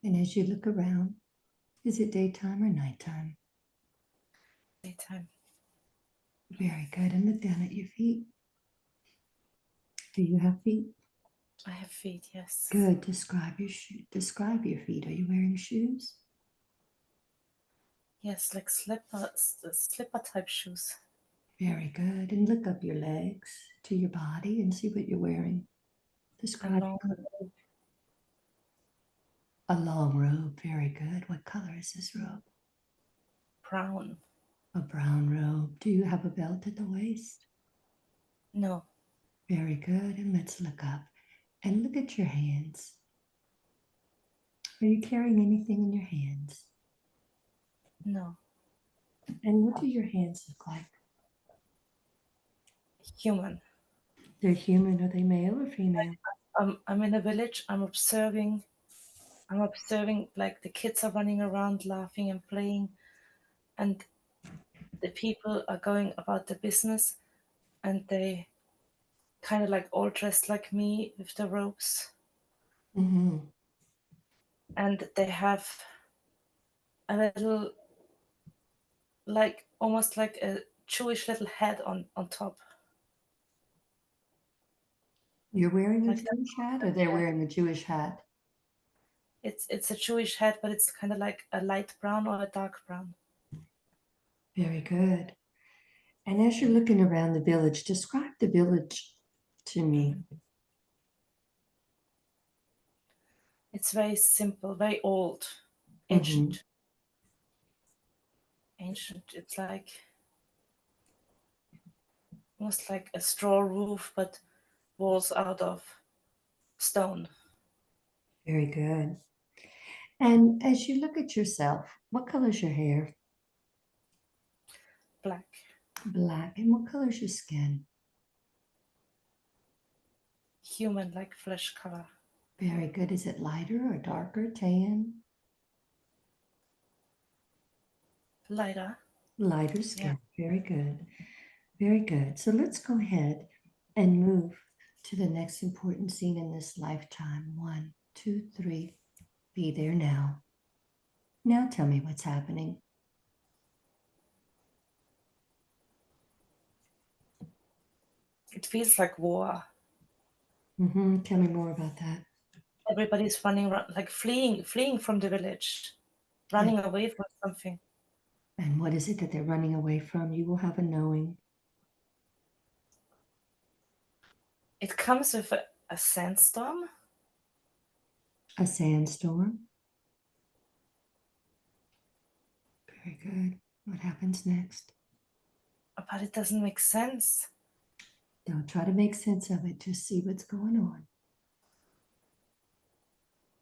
And as you look around, is it daytime or nighttime? Daytime. Very good. And look down at your feet. Do you have feet? I have feet, yes. Good. Describe your feet. Are you wearing shoes? Yes, like slipper type shoes. Very good. And look up your legs to your body and see what you're wearing. Describe Long a long robe. Very good. What color is this robe? brown. A brown robe. Do you have a belt at the waist? No, Very good. And let's look up and look at your hands. Are you carrying anything in your hands? no. And what do your hands look like? Human. They're human. Are they male or female? I'm in a village. I'm observing. Like the kids are running around, laughing and playing, and the people are going about their business, and they kind of like all dressed like me with the robes, Mm-hmm. and they have a little, like almost like a Jewish little head on top. You're wearing a Like that. Jewish hat or they're wearing a Jewish hat? It's a Jewish head, but it's kind of like a light brown or a dark brown. Very good. And as you're looking around the village, describe the village to me. It's very simple, very old, Mm-hmm. ancient. Ancient. It's like almost like a straw roof, but walls out of stone. Very good. And as you look at yourself, what color's your hair? Black. Black. And what color's your skin? Human, like flesh color. Very good. Is it lighter or darker, tan? Lighter. Lighter Yeah. skin. Very good. Very good. So let's go ahead and move to the next important scene in this lifetime. 1, 2, 3. Be there now. Now tell me what's happening. It feels like war. Tell me more about that. Everybody's running around, like fleeing from the village, Yeah. running away from something. And what is it that they're running away from? You will have a knowing. It comes with a sandstorm, A sandstorm. Very good. What happens next? but it doesn't make sense. Don't try to make sense of it. Just see what's going on.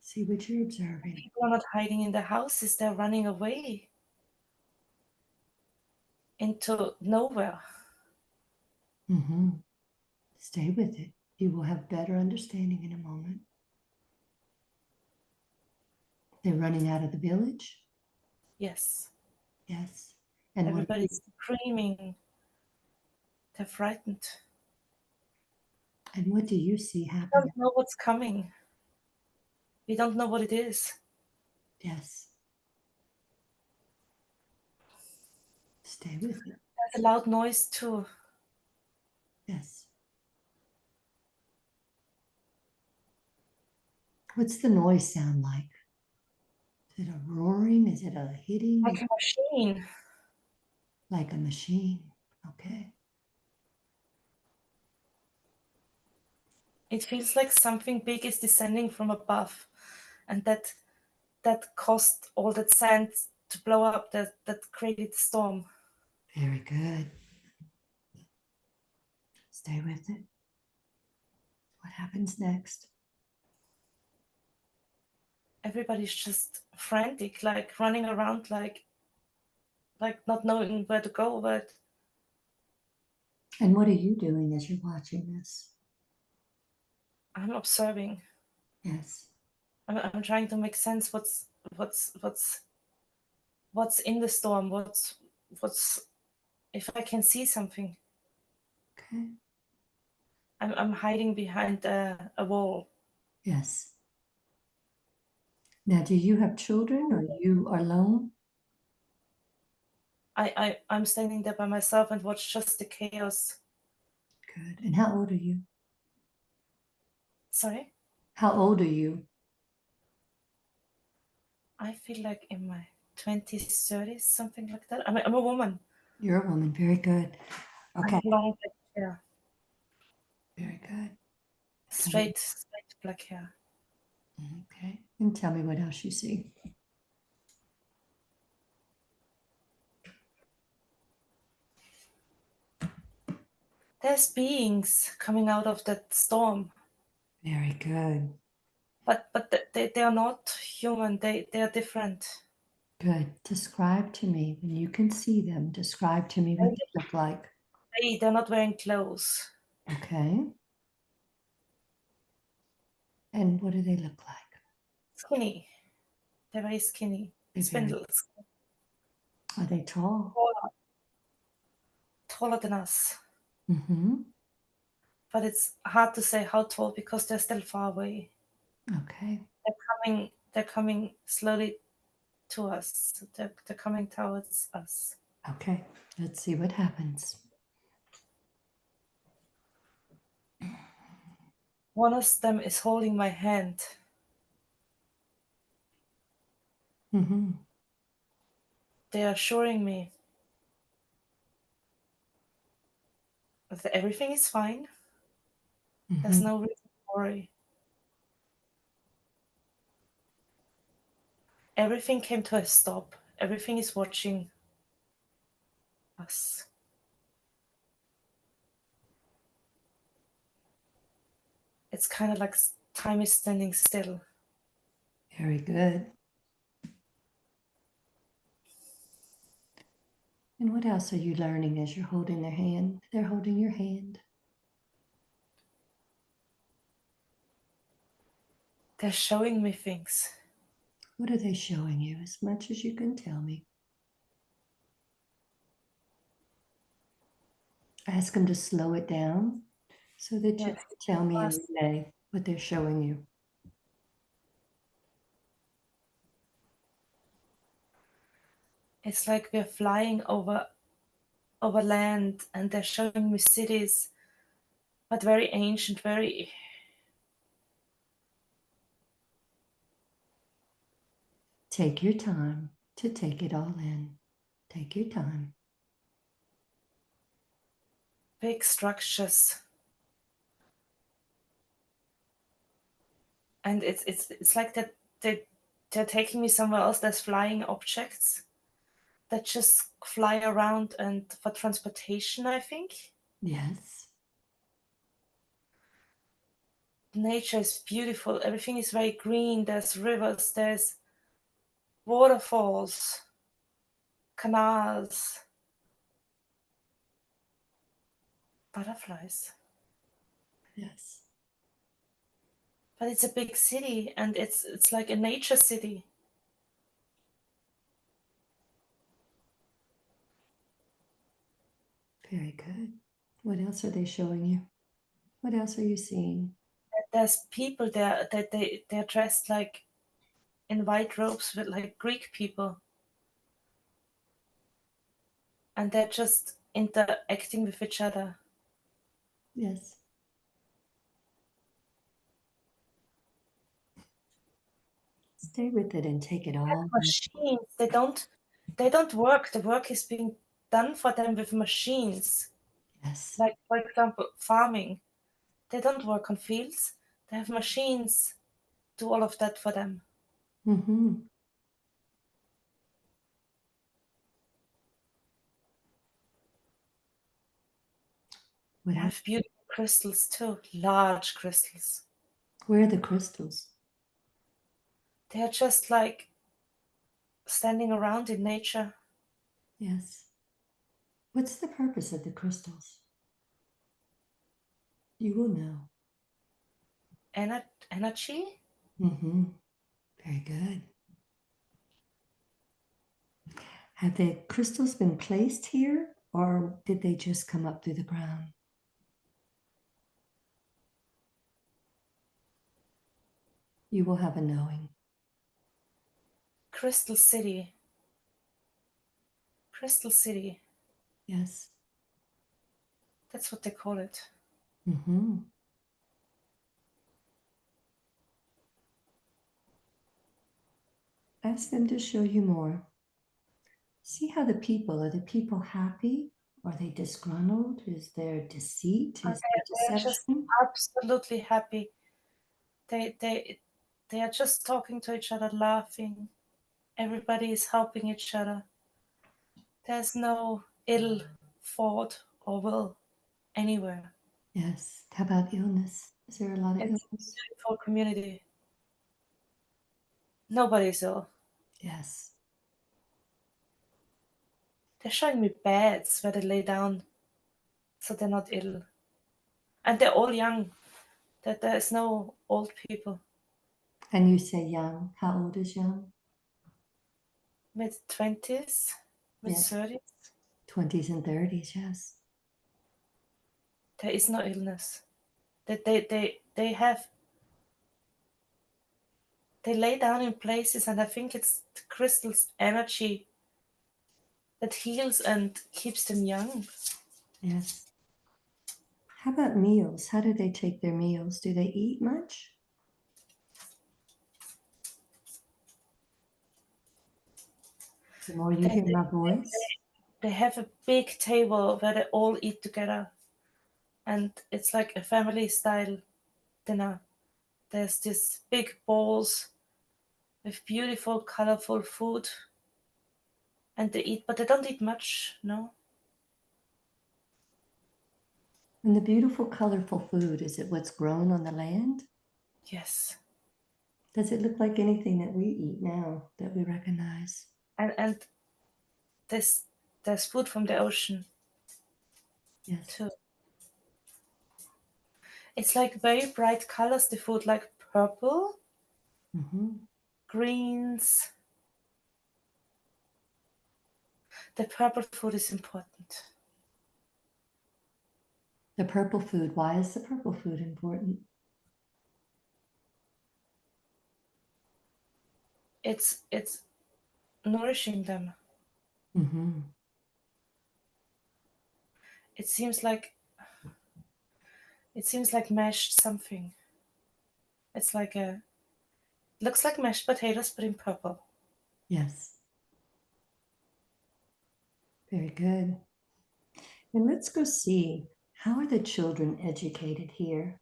See what you're observing. People are not hiding in the houses, they're running away into nowhere. Stay with it. You will have better understanding in a moment. They're running out of the village. Yes. Yes. And Everybody's screaming. They're frightened. what do you see We happening? don't know what's coming. We don't know what it is. Yes. Stay with it. There's a loud noise too. Yes. What's the noise sound like? Is it a roaring? Is it a hitting? Like a machine. Like a machine. Okay. It feels like something big is descending from above, and that caused all that sand to blow up, that created the storm. Very good. Stay with it. What happens next? Everybody's just frantic, like running around, like not knowing where to go. But And what are you doing as you're watching this? I'm observing. Yes. I'm trying to make sense. What's what's in the storm? What's if I can see something? Okay. I'm hiding behind a wall. Yes. Now, do you have children or you are alone? I'm standing there by myself and watch just the chaos. Good. And how old are you? Sorry? How old are you? I feel like in my 20s, 30s, something like that. I'm a woman. You're a woman. Very good. I Okay. have long black hair, Very good. Tell me. straight black hair. Okay. And tell me what else you see. There's beings coming out of that storm, Very good. but they are not human. They are different. Good. Describe to me when you can see them. Describe to me what they look like. They're not wearing clothes. Okay. And what do they look like? Skinny. They're very skinny. They're very, Spindles. are they tall? Taller than us. Mm-hmm. But it's hard to say how tall because they're still far away. Okay. They're coming slowly to us. They're coming towards us. Okay. Let's see what happens. One of them is holding my hand. Mm-hmm. They are assuring me that everything is fine. There's Mm-hmm. no reason to worry. Everything came to a stop. Everything is watching us. It's kind of like time is standing still. Very good. And what else are you learning as you're holding their hand? They're holding your hand. They're showing me things. What are they showing you as much as you can tell me? Ask them to slow it down so that you Yes. can tell me in relay what they're showing you. It's like we're flying over land and they're showing me cities, but very ancient, very. Take your time to take it all in. Take your time. Big structures. And it's like that they're taking me somewhere else. There's flying objects that just fly around and for transportation, I think. Yes. Nature is beautiful. Everything is very green. There's rivers, there's waterfalls, canals, butterflies. Yes. But it's a big city and it's like a nature city. Very good. What else are they showing you? What else are you seeing? There's people there that they're dressed like in white robes with like Greek people. And they're just interacting with each other. Yes. Stay with it and take it all in. Machines, they don't work. The work is being done for them with machines. Yes. Like for example, farming. They don't work on fields. They have machines do all of that for them. Mm-hmm. They What else? have beautiful crystals too, large crystals. Where are the crystals? They are just like standing around in nature. Yes. What's the purpose of the crystals? You will know. Energy? Mm-hmm. Very good. Have the crystals been placed here or did they just come up through the ground? You will have a knowing. Crystal City. Crystal City. Yes. That's what they call it. Mm-hmm. Ask them to show you more. See how are the people happy? Are they disgruntled? Is there deceit? Is there They are just deception? absolutely happy. They are just talking to each other, laughing. Everybody is helping each other. There's no ill thought or will anywhere. Yes. How about illness? Is there a lot of It's a illness? beautiful community. Nobody's ill. Yes. They're showing me beds where they lay down so they're not ill. And they're all young. That there's no old people. And you say young. How old is young? Mid-20s, Yes. mid-30s. 20s and 30s. Yes. There is no illness. They have they lay down in places, and I think it's the crystal's energy that heals and keeps them young. Yes. How about meals? How do they take their meals? Do they eat much? The more you They, hear they, my voice. they have a big table where they all eat together, and it's like a family style dinner. There's these big bowls with beautiful, colorful food, and they eat, but they don't eat much, no. And the beautiful, colorful food, is it what's grown on the land? Yes. Does it look like anything that we eat now that we recognize? And there's food from the ocean Yes. too. It's like very bright colors, the food, like purple, Mm-hmm. greens. The purple food is important. The purple food. Why is the purple food important? It's nourishing them. Mm-hmm. It seems like mashed something. It's like a looks like mashed potatoes but in purple. Yes. Very good. And let's go see, how are the children educated here?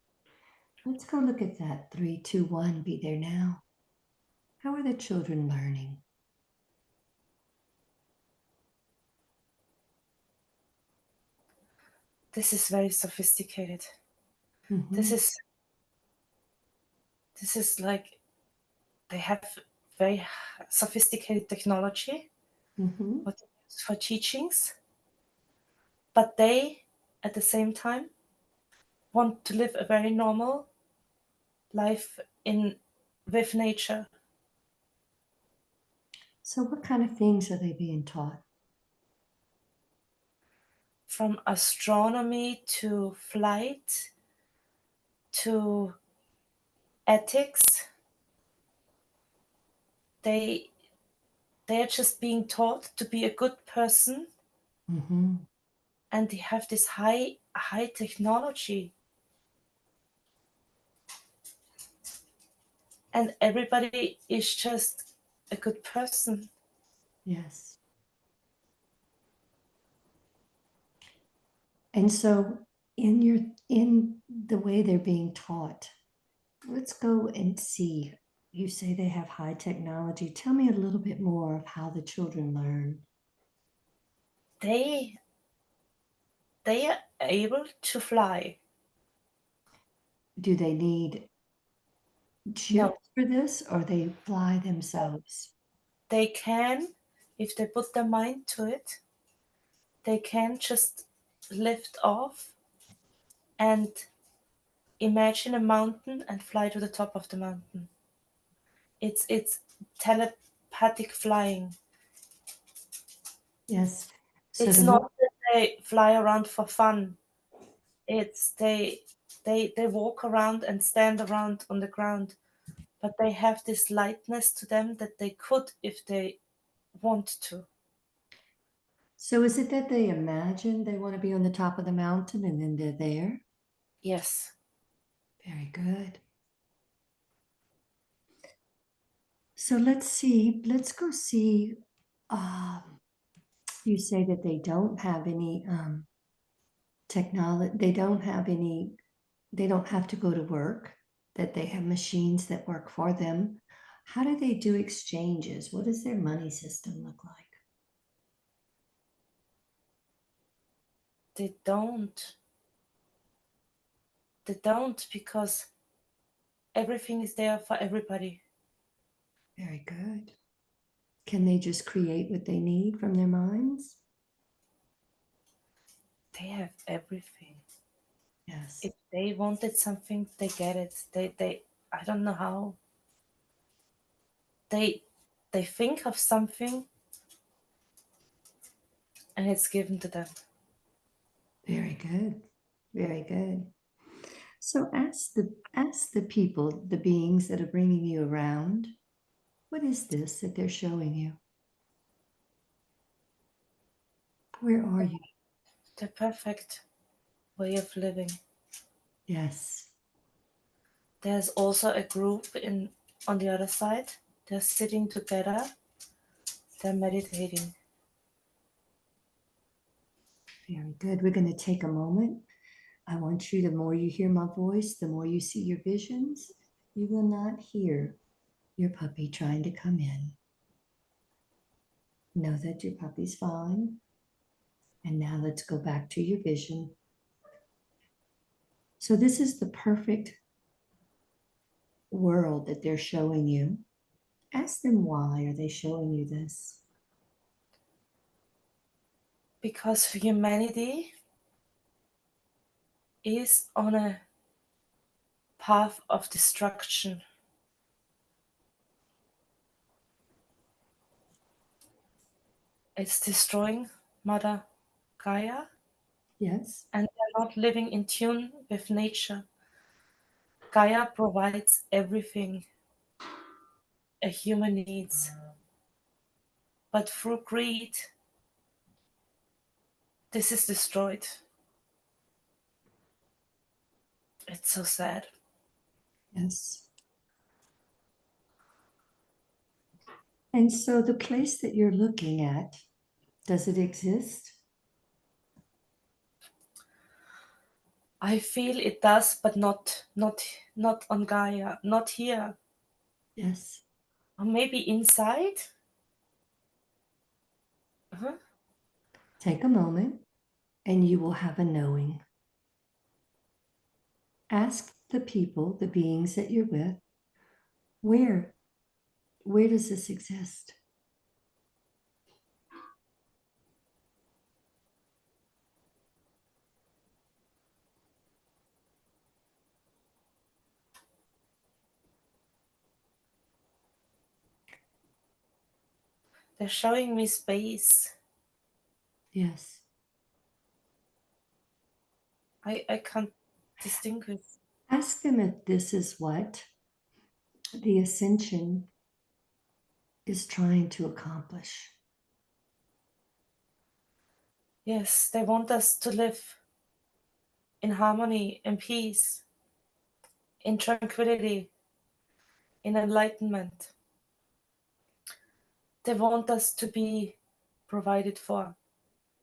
Let's go look at that. 3, 2, 1, be there now. How are the children learning? This is very sophisticated. Mm-hmm. This is like they have very sophisticated technology Mm-hmm. what they use for teachings, but they at the same time want to live a very normal life in with nature. So, what kind of things are they being taught? From astronomy to flight to ethics, they they are just being taught to be a good person, Mm-hmm. and they have this high technology, and everybody is just a good person. Yes. And so, in the way they're being taught, let's go and see. You say they have high technology. Tell me a little bit more of how the children learn. They are able to fly. Do they need No, chips for this, or they fly themselves? they can, if they put their mind to it, they can just lift off and imagine a mountain and fly to the top of the mountain. It's telepathic flying. Yes. So It's the more, not that they fly around for fun. It's they walk around and stand around on the ground, but they have this lightness to them that they could if they want to. So is it that they imagine they want to be on the top of the mountain and then they're there? Yes. Very good. So let's go see. You say that they don't have any technology, they don't have to go to work, that they have machines that work for them. How do they do exchanges? What does their money system look like? They don't. They don't because everything is there for everybody. Very good. Can they just create what they need from their minds? They have everything. Yes. If they wanted something, they get it. They I don't know how. They think of something and it's given to them. Very good. Very good. So ask the people, the beings that are bringing you around, what is this that they're showing you? Where are you? The perfect way of living. Yes. There's also a group in on the other side. They're sitting together. They're meditating. Very good. We're going to take a moment. I want you, the more you hear my voice, the more you see your visions, you will not hear your puppy trying to come in. Know that your puppy's fine. And now let's go back to your vision. So this is the perfect world that they're showing you. Ask them, why are they showing you this? Because humanity is on a path of destruction. It's destroying Mother Gaia, Yes. and they're not living in tune with nature. Gaia provides everything a human needs, but through greed, this is destroyed. It's so sad. Yes. And so the place that you're looking at, does it exist? I feel it does, but not on Gaia, not here. Yes. Or maybe inside. Uh-huh. Take a moment and you will have a knowing. Ask the people, the beings that you're with, where where does this exist? They're showing me space. Yes. I can't distinguish. Ask them if this is what the ascension is trying to accomplish. Yes, they want us to live in harmony, in peace, in tranquility, in enlightenment. They want us to be provided for.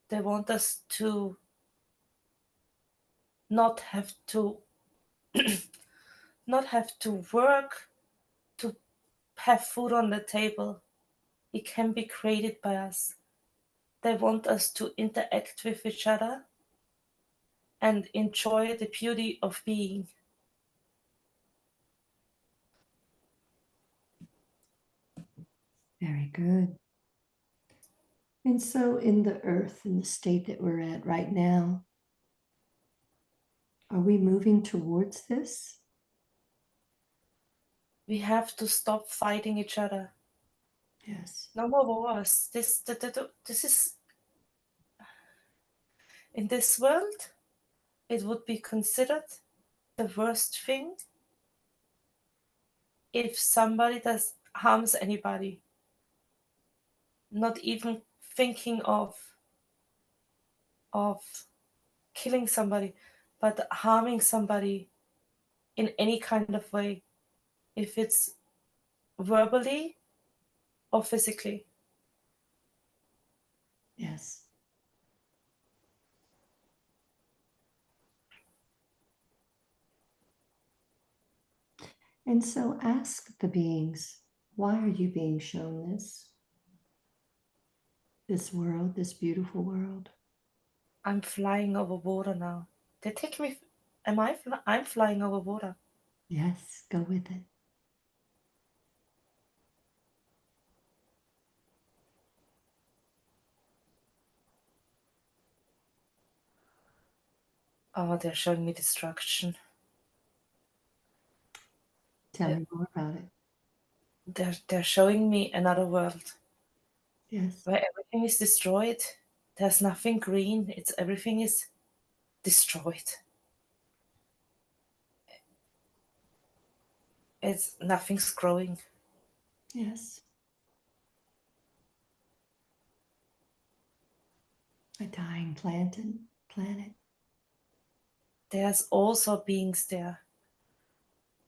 They want us to not have to not have to work to have food on the table. It can be created by us. They want us to interact with each other and enjoy the beauty of being. Very good. And so, in the earth, in the state that we're at right now, are we moving towards this? We have to stop fighting each other. Yes. No more wars. This is in this world. It would be considered the worst thing if somebody does harms anybody, not even thinking of killing somebody, but harming somebody in any kind of way, if it's verbally or physically. Yes. And so ask the beings, why are you being shown this? This world, this beautiful world? I'm flying over water now. They take me. I'm flying over water. Yes, go with it. Oh, they're showing me destruction. Tell They're, me more about it. they're showing me another world Yes. where everything is destroyed. There's nothing green. It's everything is destroyed. It's nothing's growing. Yes. A dying planet. There's also beings there,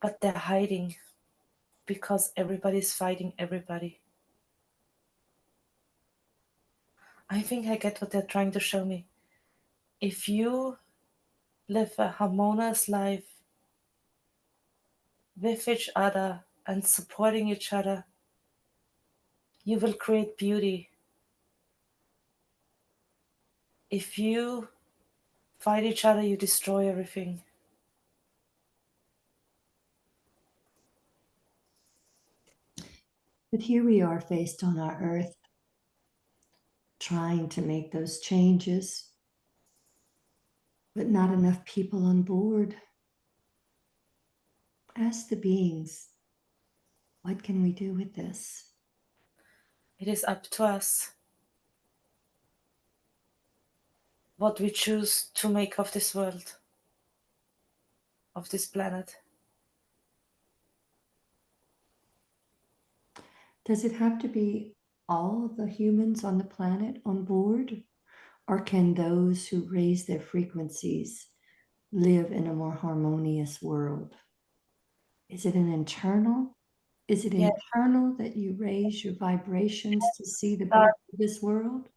but they're hiding because everybody's fighting everybody. I think I get what they're trying to show me. If you live a harmonious life with each other and supporting each other, you will create beauty. If you fight each other, you destroy everything. But here we are faced on our earth, trying to make those changes, but not enough people on board. Ask the beings, what can we do with this? It is up to us what we choose to make of this world, of this planet. Does it have to be all the humans on the planet on board? Or can those who raise their frequencies live in a more harmonious world? Is it an internal? Is it Yeah, internal that you raise your vibrations to see the start, beauty of this world?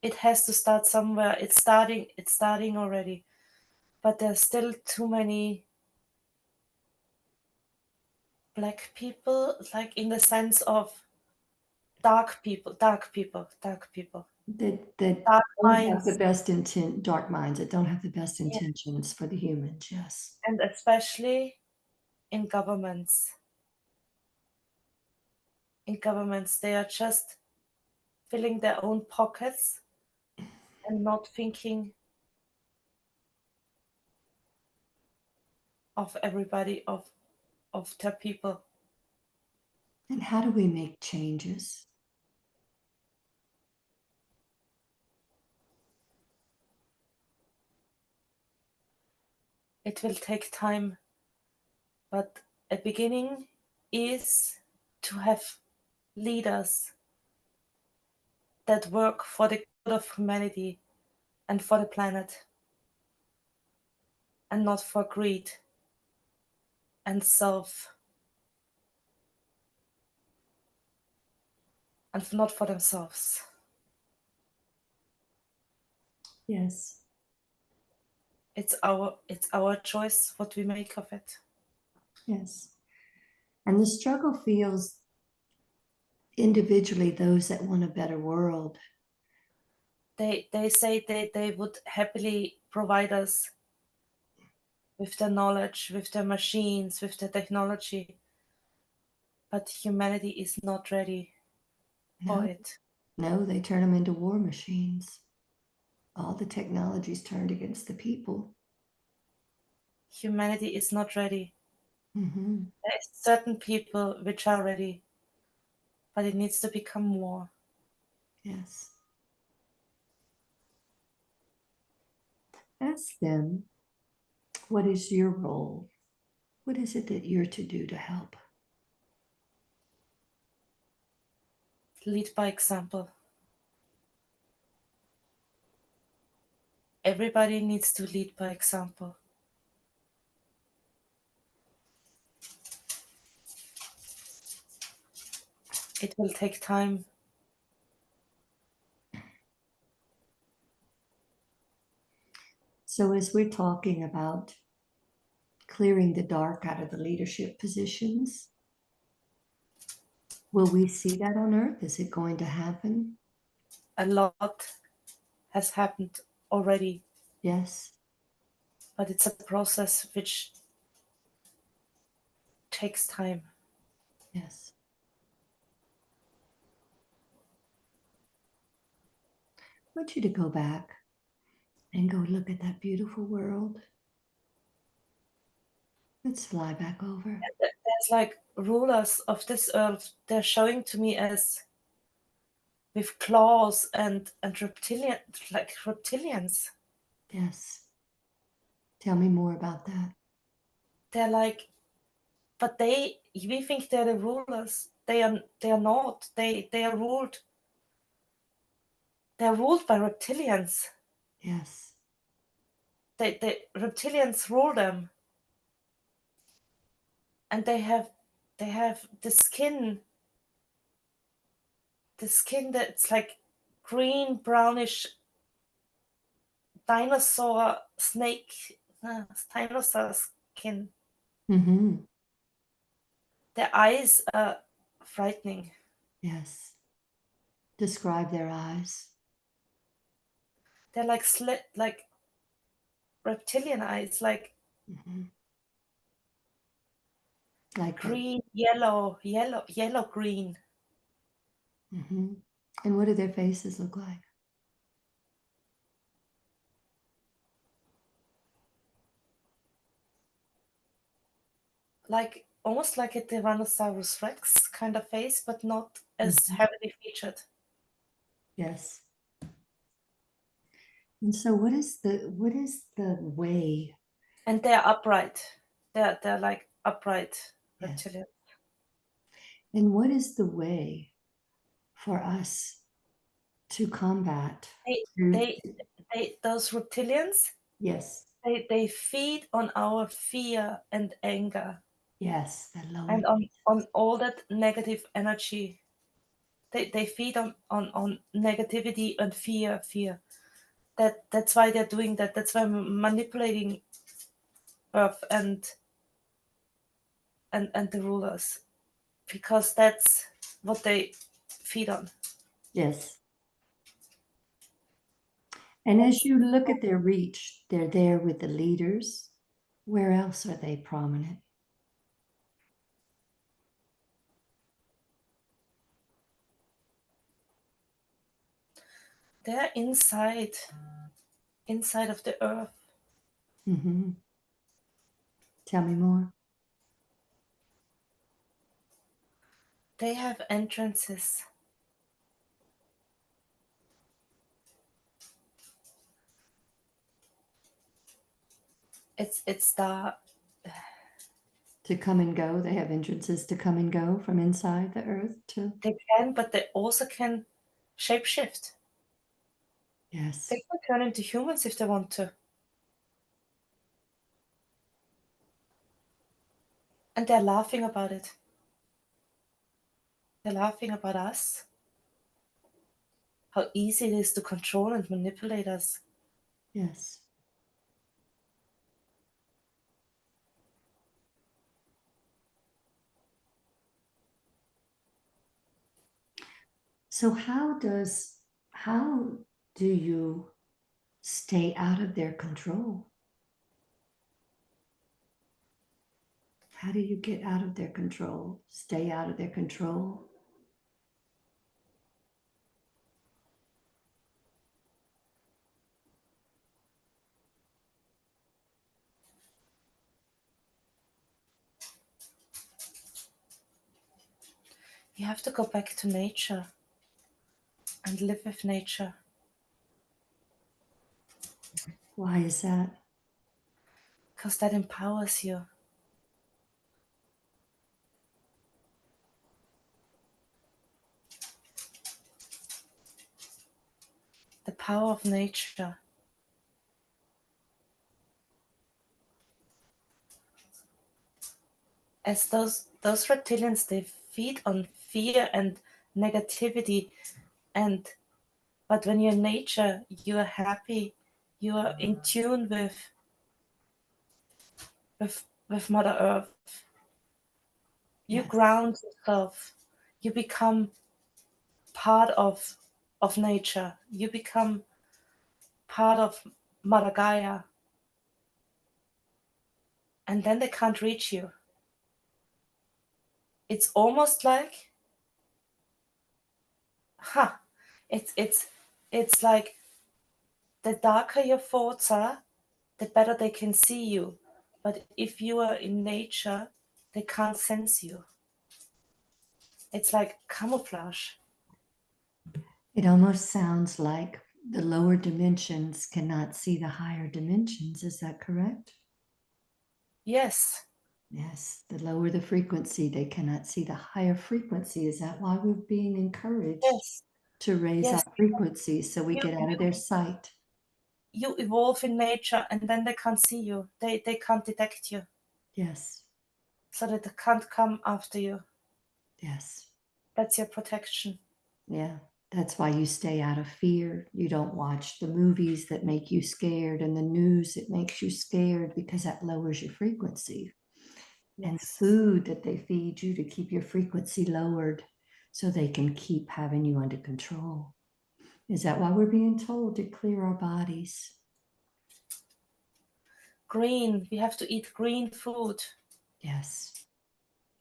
it has to start somewhere. It's starting already. But there's still too many black people, like in the sense of dark people, dark people, dark people, That dark don't have the minds, best intent, dark minds that don't have the best yeah, intentions for the humans, yes. and especially in governments. In governments, they are just filling their own pockets and not thinking of everybody, of their people. And how do we make changes? It will take time, but a beginning is to have leaders that work for the good of humanity and for the planet, and not for greed and self, and not for themselves. Yes, It's our choice what we make of it. yes. And the struggle feels individually those that want a better world. They say they would happily provide us with their knowledge, with their machines, with their technology, but humanity is not ready for No, it. no, they turn them into war machines. All the technology's turned against the people. Humanity is not ready. Hmm. There is certain people which are ready, but it needs to become more. Yes. Ask them, what is your role? What is it that you're to do to help? Lead by example. Everybody needs to lead by example. It will take time. So, as we're talking about clearing the dark out of the leadership positions, will we see that on earth? Is it going to happen? A lot has happened already, Yes. but it's a process which takes time. Yes. I want you to go back and go look at that beautiful world. Let's fly back over. There's like rulers of this earth, they're showing to me as with claws and reptilian, like reptilians. Yes. Tell me more about that. They're like, but we think they're the rulers. They are not. They are ruled. They're ruled by reptilians. Yes. The reptilians rule them, and they have the skin that's like green brownish dinosaur snake dinosaur skin. Mm-hmm. Their eyes are frightening. Yes. Describe their eyes. They're like slit, like reptilian eyes, like Mm-hmm. Like that. green, yellow, green. Mm-hmm. And what do their faces look like? Like almost like a Tyrannosaurus Rex kind of face, but not as Mhm. heavily featured. Yes. And so what is the way? And they're upright. They're like upright Yes. reptilian. And what is the way for us to combat They to they those reptilians, yes, they feed on our fear and anger yes, the lower and on all that negative energy. They feed on negativity and fear. That's why they're doing that. That's why I'm manipulating Earth and the rulers, because that's what they feed on. yes. And as you look at their reach, they're there with the leaders. Where else are they prominent? They're inside of the Earth. Mm-hmm. Tell me more. They have entrances. It's the To come and go, they have entrances to come and go from inside the earth to they can, but they also can shapeshift. yes. They can turn into humans if they want to. And they're laughing about it. They're laughing about us. How easy it is to control and manipulate us. Yes. So how do you stay out of their control? How do you get out of their control? Stay out of their control? You have to go back to nature and live with nature, Why is that? because that empowers you. power of nature. As those reptilians, they feed on fear and negativity, but when you're in nature, you are happy, you are in tune with Mother Earth. You Yes. ground yourself. You become part of nature. You become part of Mother Gaia. And then they can't reach you. It's almost like, it's like the darker your thoughts are, the better they can see you. But if you are in nature, they can't sense you. It's like camouflage. It almost sounds like the lower dimensions cannot see the higher dimensions. Is that correct? Yes. Yes. The lower the frequency, they cannot see the higher frequency. Is that why we're being encouraged Yes. to raise Yes. our frequency so we You, get out of their sight? you evolve in nature and then they can't see you. They can't detect you. Yes. So that they can't come after you. Yes. That's your protection. Yeah. That's why you stay out of fear. You don't watch the movies that make you scared and the news that makes you scared, because that lowers your frequency. And the Yes. food that they feed you to keep your frequency lowered so they can keep having you under control. Is that why we're being told to clear our bodies? Green. We have to eat green food. Yes.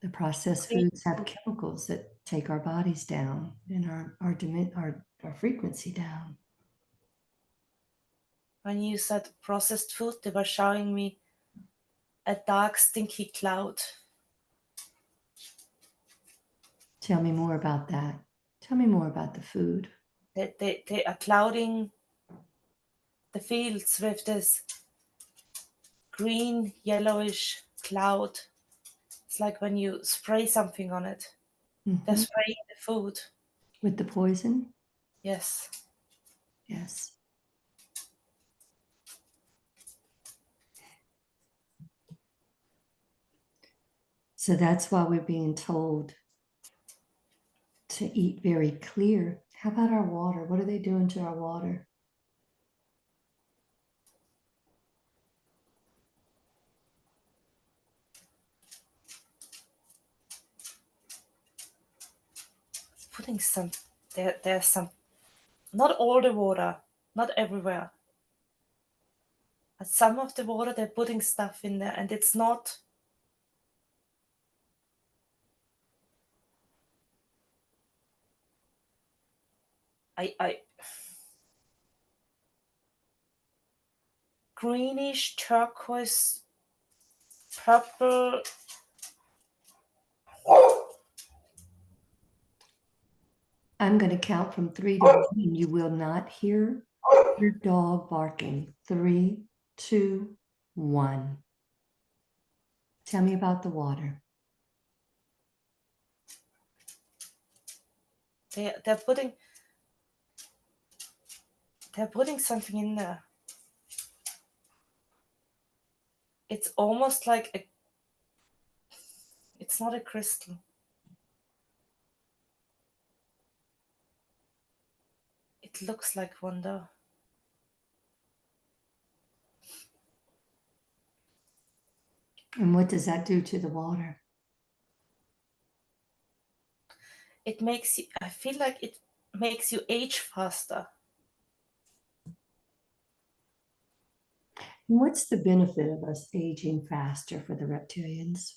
The processed Green foods have food. chemicals that take our bodies down and our frequency down. When you said processed food, they were showing me a dark, stinky cloud. Tell me more about that. Tell me more about the food. They are clouding the fields with this green, yellowish cloud. It's like when you spray something on it. They're Mhm. spraying the food. With the poison? Yes. Yes. So that's why we're being told to eat very clear. How about our water? What are they doing to our water? Putting some, there's some, not all the water, not everywhere. But some of the water, they're putting stuff in there and it's not, I greenish, turquoise, purple. I'm going to count from 3 to 1, and you will not hear your dog barking. 3, 2, 1. Tell me about the water. They're putting something in there. It's almost like it's not a crystal. It looks like one though. And what does that do to the water? It makes you, I feel like it makes you age faster. And what's the benefit of us aging faster for the reptilians?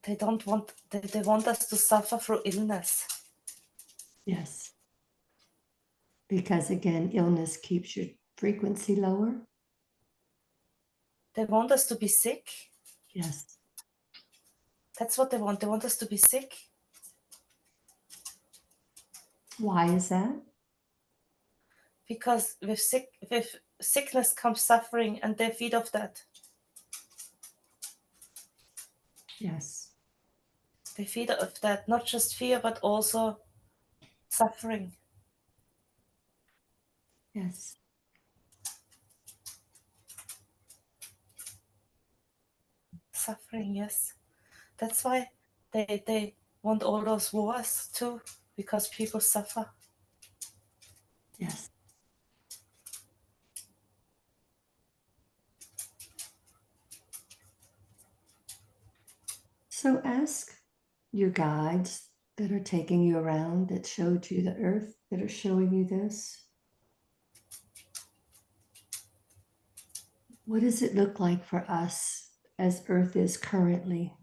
They don't want, they want us to suffer through illness. Yes. Because again, illness keeps your frequency lower. They want us to be sick. Yes. That's what they want. They want us to be sick. Why is that? Because with sickness comes suffering, and they feed off that. Yes. They feed off that, not just fear, but also suffering. Yes. Suffering, yes. That's why they want all those wars too, because people suffer. Yes. So ask your guides that are taking you around, that showed you the earth, that are showing you this. What does it look like for us as earth is currently?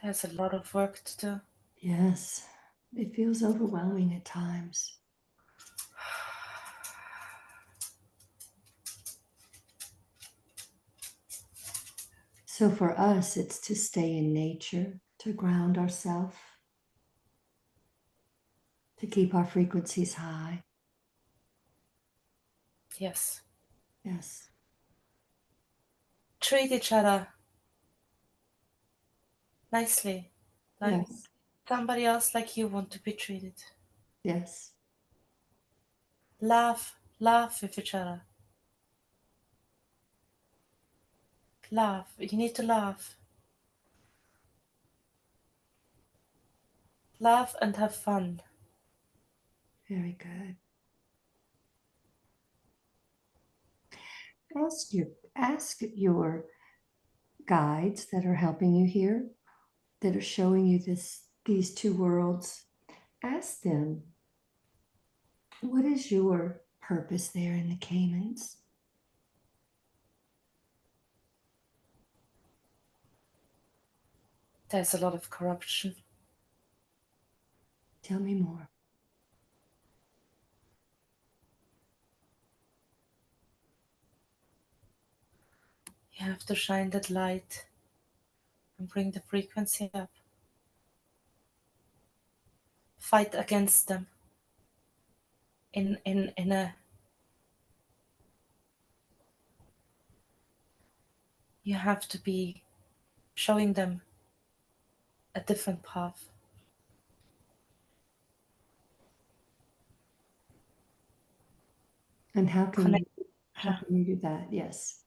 There's a lot of work to do. Yes, it feels overwhelming at times. So for us, it's to stay in nature, to ground ourselves, to keep our frequencies high. Yes. Yes. Treat each other nicely, like Yes. somebody else like you want to be treated. Yes. Laugh with each other. Laugh. You need to laugh. Laugh and have fun. Very good. Ask your guides that are helping you here, that are showing you these two worlds. Ask them, what is your purpose there in the Caymans? There's a lot of corruption. Tell me more. You have to shine that light and bring the frequency up. Fight against them in a you have to be showing them a different path. And Connect how can you do that? Yes.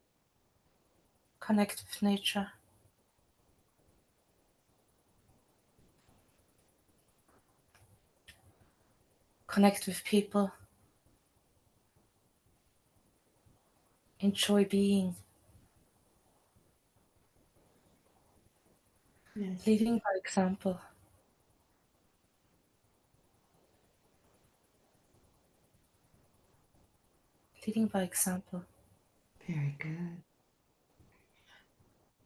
connect with nature. Connect with people. Enjoy being. Yes. Leading by example. Leading by example. Very good.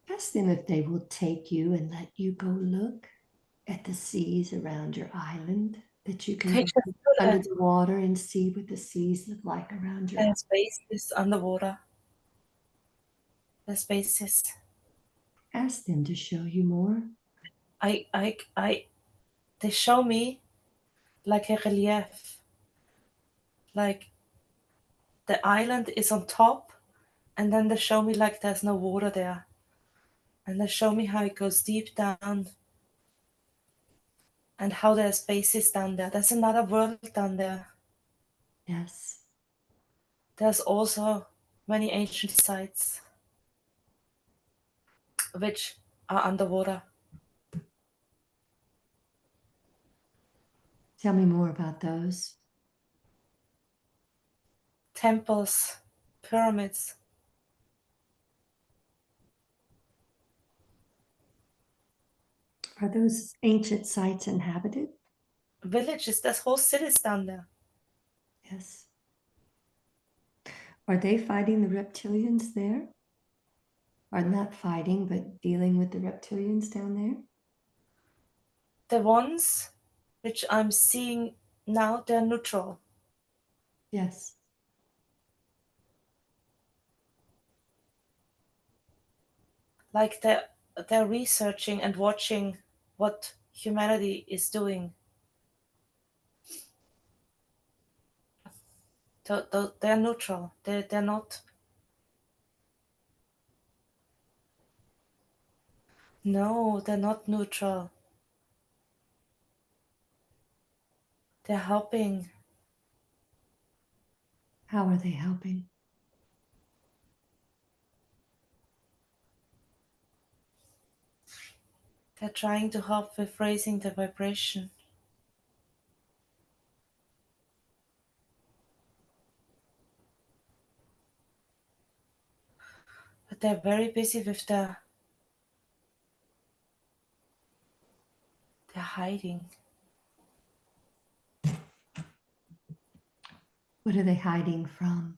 Ask them if they will take you and let you go look at the seas around your island, that you can They go just do under that. the water and see what the seas look like around your island. There's bases underwater. There's bases. Ask them to show you more. They show me like a relief. Like the island is on top, and then they show me like there's no water there. And they show me how it goes deep down and how there's bases down there. There's another world down there. Yes. There's also many ancient sites which are underwater. Tell me more about those. Temples, pyramids. Are those ancient sites inhabited? Villages, there's whole cities down there. Yes. Are they fighting the reptilians there? Or not fighting, but dealing with the reptilians down there? The ones which I'm seeing now, they're neutral. Yes. Like they're researching and watching what humanity is doing. They're neutral. They're not. No, they're not neutral. They're helping. How are they helping? They're trying to help with raising the vibration. But they're very busy with they're hiding. What are they hiding from?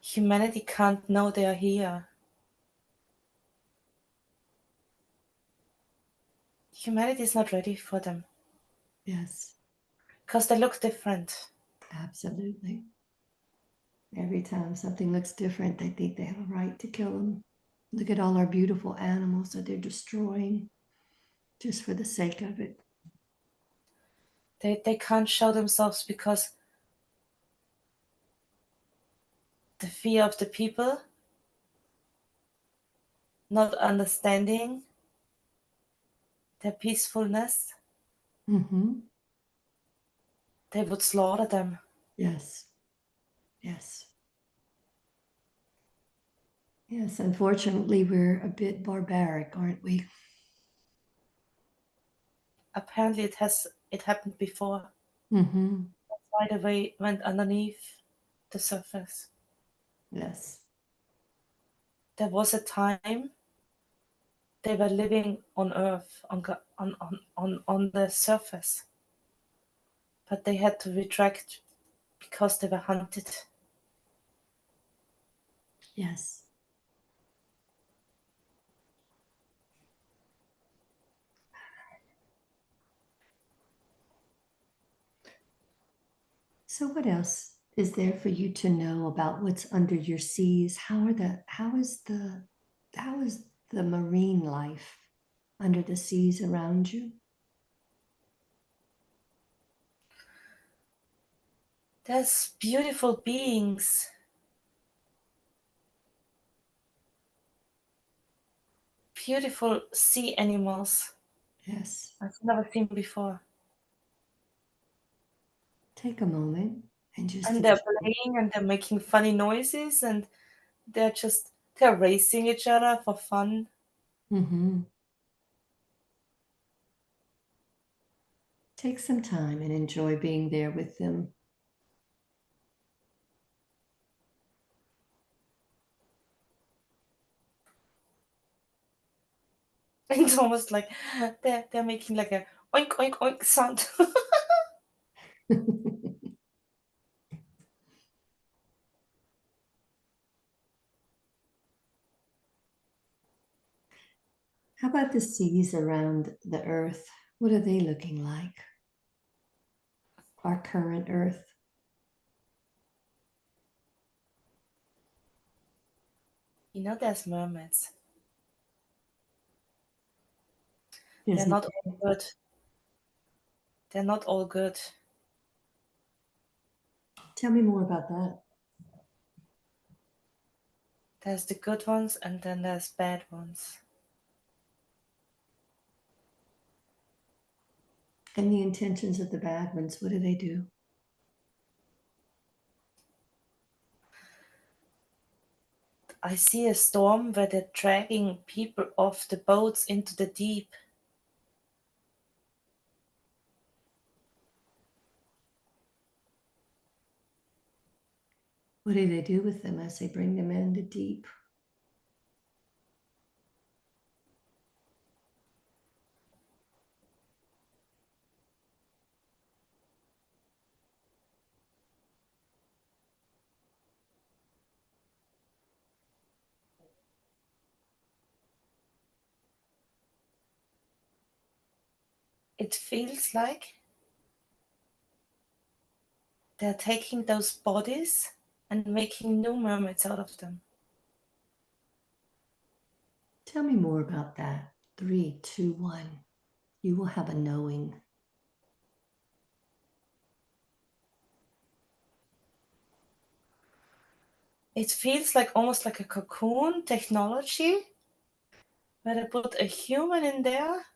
Humanity can't know they're here. Humanity is not ready for them Yes, because they look different. absolutely. Every time something looks different, they think they have a right to kill them. Look at all our beautiful animals that they're destroying just for the sake of it. They can't show themselves because the fear of the people, not understanding their peacefulness, Mm-hmm. they would slaughter them. Yes, yes, yes. Unfortunately, we're a bit barbaric, aren't we? Apparently it happened before. Mm-hmm. Right away went underneath the surface. Yes, There was a time they were living on Earth, on the surface, but they had to retract because they were hunted. yes. So what else is there for you to know about what's under your seas? How is the marine life under the seas around you? There's beautiful beings, beautiful sea animals Yes. I've never seen before. Take a moment and just And they're enjoy. playing and they're making funny noises and they're racing each other for fun. Mm-hmm. Take some time and enjoy being there with them. It's almost like they're making like a oink oink oink sound. How about the seas around the earth? What are they looking like? Our current earth? There's mermaids. They're Isn't not all good. They're not all good. Tell me more about that. There's the good ones and then there's bad ones. And the intentions of the bad ones, what do they do? I see a storm where they're dragging people off the boats into the deep. What do they do with them as they bring them into deep? It feels like they're taking those bodies and making new mermaids out of them. Tell me more about that. Three, two, one. You will have a knowing. It feels like almost like a cocoon technology where they put a human in there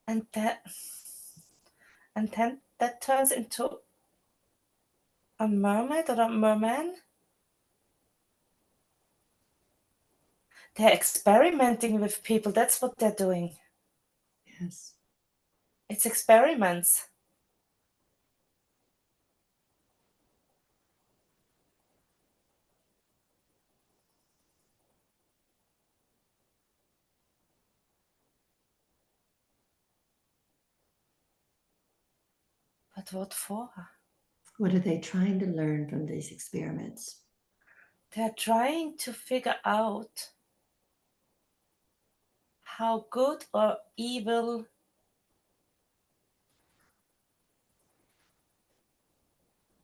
and then that turns into a mermaid or a merman. They're experimenting with people. That's what they're doing. Yes. It's experiments. But what for? What are they trying to learn from these experiments? They're trying to figure out how good or evil,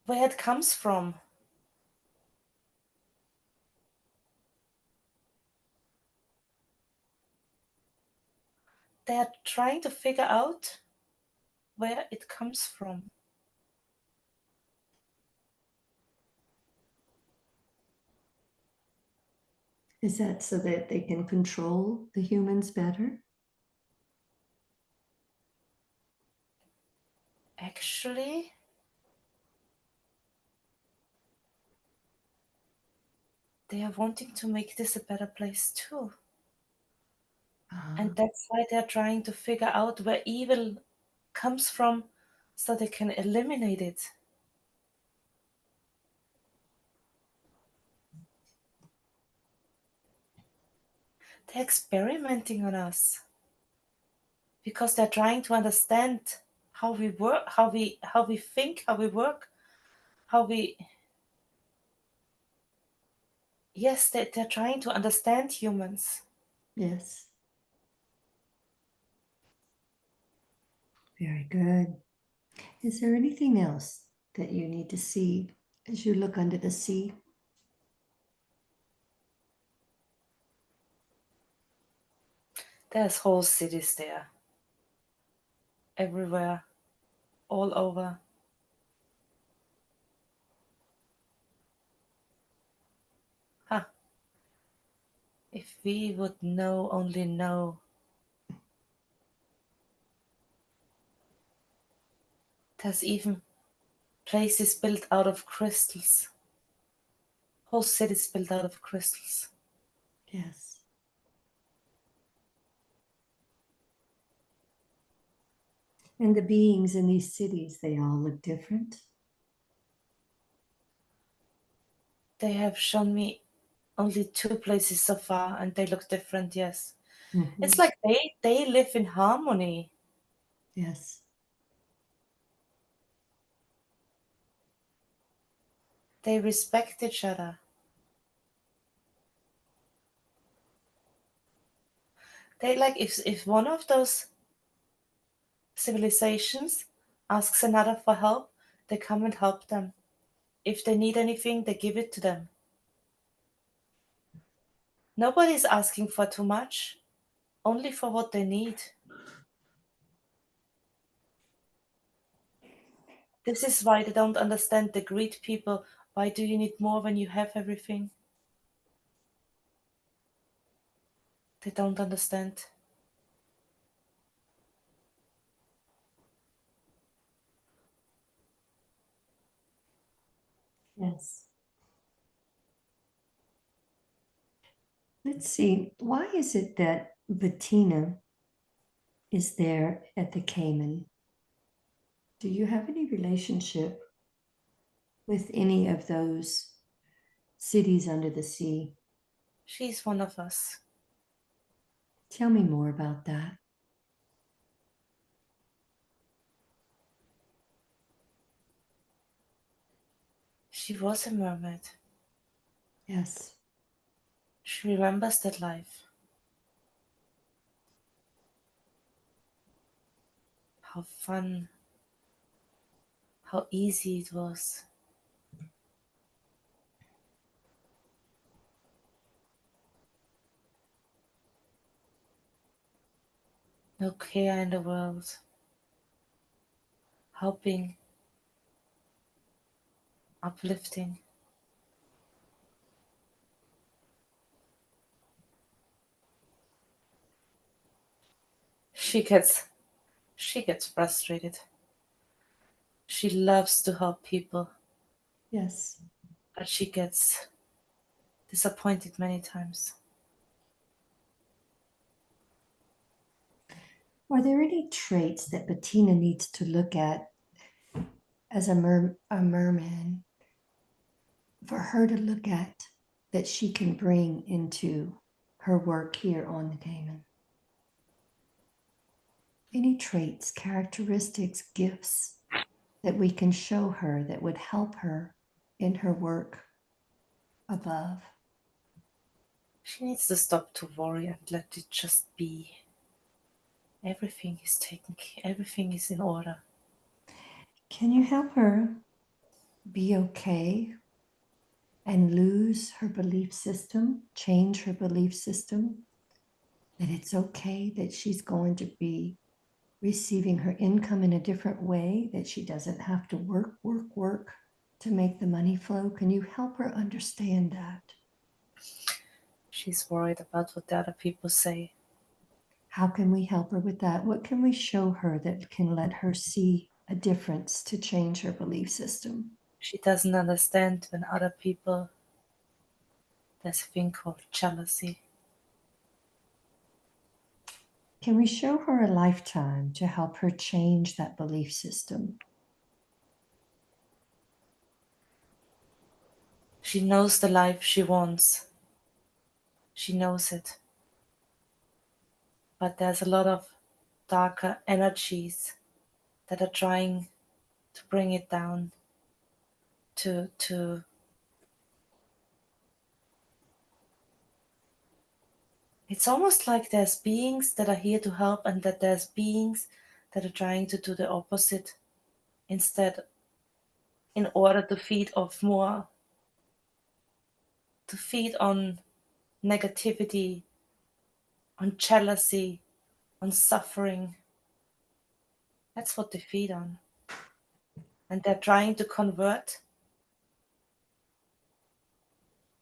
where it comes from. They're trying to figure out where it comes from. Is that so that they can control the humans better? Actually, they are wanting to make this a better place too. And that's why they're trying to figure out where evil comes from so they can eliminate it. They're experimenting on us because they're trying to understand how we work, how we think, how we work, how we yes, they're trying to understand humans. Yes. Very good. Is there anything else that you need to see as you look under the sea? There's whole cities there, everywhere, all over. Huh. If we would know, only know. There's even places built out of crystals. Whole cities built out of crystals. Yes. And the beings in these cities, they all look different. They have shown me only 2 places so far, and they look different, yes. Mhm. It's like they live in harmony. Yes. They respect each other. They like if one of those civilizations asks another for help, they come and help them. If they need anything, they give it to them. Nobody's asking for too much, only for what they need. This is why they don't understand the greed people. Why do you need more when you have everything? They don't understand. Yes. Let's see. Why is it that Bettina is there at the Cayman? Do you have any relationship with any of those cities under the sea? She's one of us. Tell me more about that. She was a mermaid. Yes. She remembers that life. How fun, how easy it was. No care in the world. Helping, uplifting. She gets frustrated. She loves to help people, Yes. but she gets disappointed many times. Are there any traits that Bettina needs to look at as a merman for her to look at that she can bring into her work here on the Cayman? Any traits, characteristics, gifts that we can show her that would help her in her work above? She needs to stop to worry and let it just be. Everything is in order. Can you help her be okay and lose her belief system, change her belief system, that it's okay that she's going to be receiving her income in a different way, that she doesn't have to work to make the money flow? Can you help her understand that? She's worried about what the other people say. How can we help her with that? What can we show her that can let her see a difference to change her belief system? She doesn't understand when other people, there's a thing called jealousy. Can we show her a lifetime to help her change that belief system? She knows the life she wants. She knows it. But there's a lot of darker energies that are trying to bring it down, to it's almost like there's beings that are here to help and that there's beings that are trying to do the opposite instead, in order to feed off more, to feed on negativity, on jealousy, on suffering. That's what they feed on. And they're trying to convert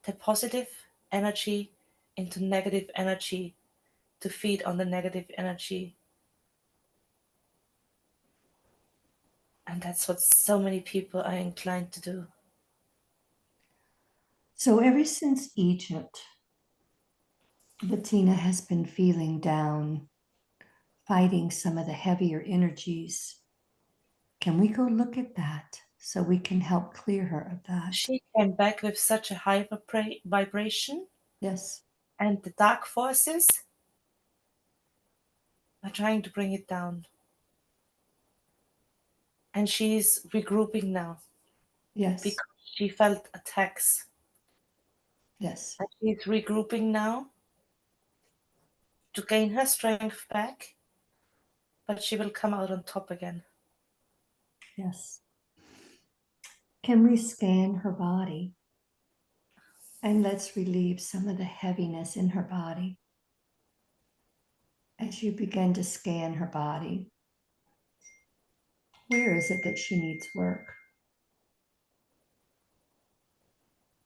the positive energy into negative energy to feed on the negative energy. And that's what so many people are inclined to do. So, ever since Egypt, Bettina has been feeling down, fighting some of the heavier energies. Can we go look at that so we can help clear her of that? She came back with such a high vibration, Yes. and the dark forces are trying to bring it down. And she's regrouping now Yes. because she felt attacks. Yes. And she's regrouping now to gain her strength back, but she will come out on top again. Yes. Can we scan her body? And let's relieve some of the heaviness in her body. As you begin to scan her body, where is it that she needs work?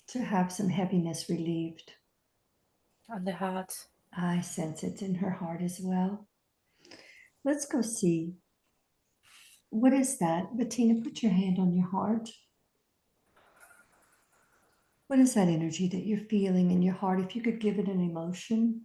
To have some heaviness relieved. On the heart. I sense it in her heart as well. Let's go see. What is that? Bettina, put your hand on your heart. What is that energy that you're feeling in your heart? If you could give it an emotion.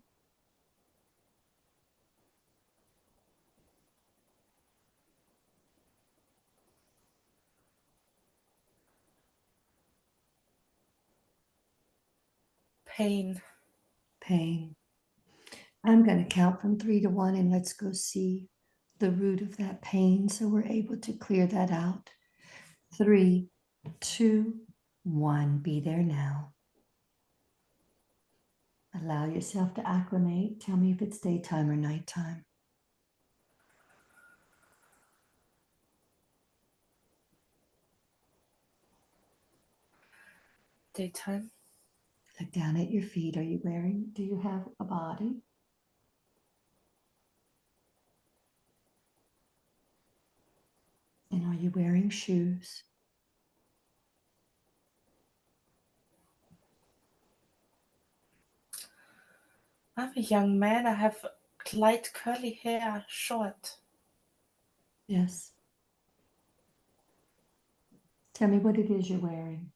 Pain. Pain. I'm going to count from 3 to 1 and let's go see the root of that pain so we're able to clear that out. 3, 2, 1. Be there now. Allow yourself to acclimate. Tell me if it's daytime or nighttime. Daytime. Look down at your feet. Do you have a body? And are you wearing shoes? I'm a young man. I have light curly hair, short. Yes. Tell me what it is you're wearing.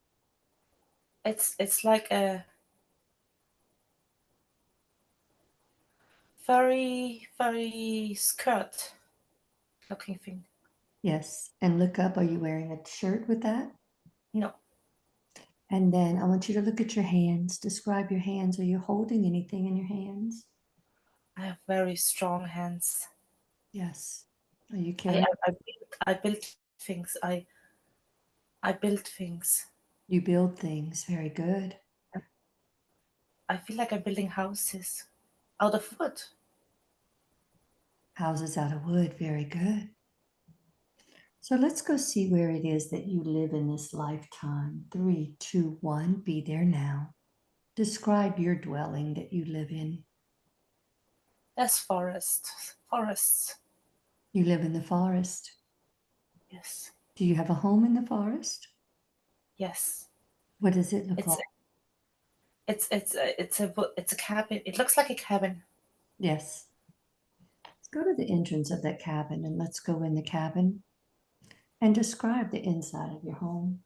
It's like a very skirt looking thing. Yes. And look up. Are you wearing a shirt with that? No, And then I want you to look at your hands. Describe your hands. Are you holding anything in your hands? I have very strong hands. Yes. Are you I carrying? I, I built things. I built things. You build things. Very good. I feel like I'm building houses out of wood. Houses out of wood. Very good. So let's go see where it is that you live in this lifetime. 3, 2, 1. Be there now. Describe your dwelling that you live in. There's forests. You live in the forest. Yes, Do you have a home in the forest? yes. What does it look It's like? it's a cabin. It looks like a cabin. Yes. Let's go to the entrance of that cabin and let's go in the cabin and describe the inside of your home.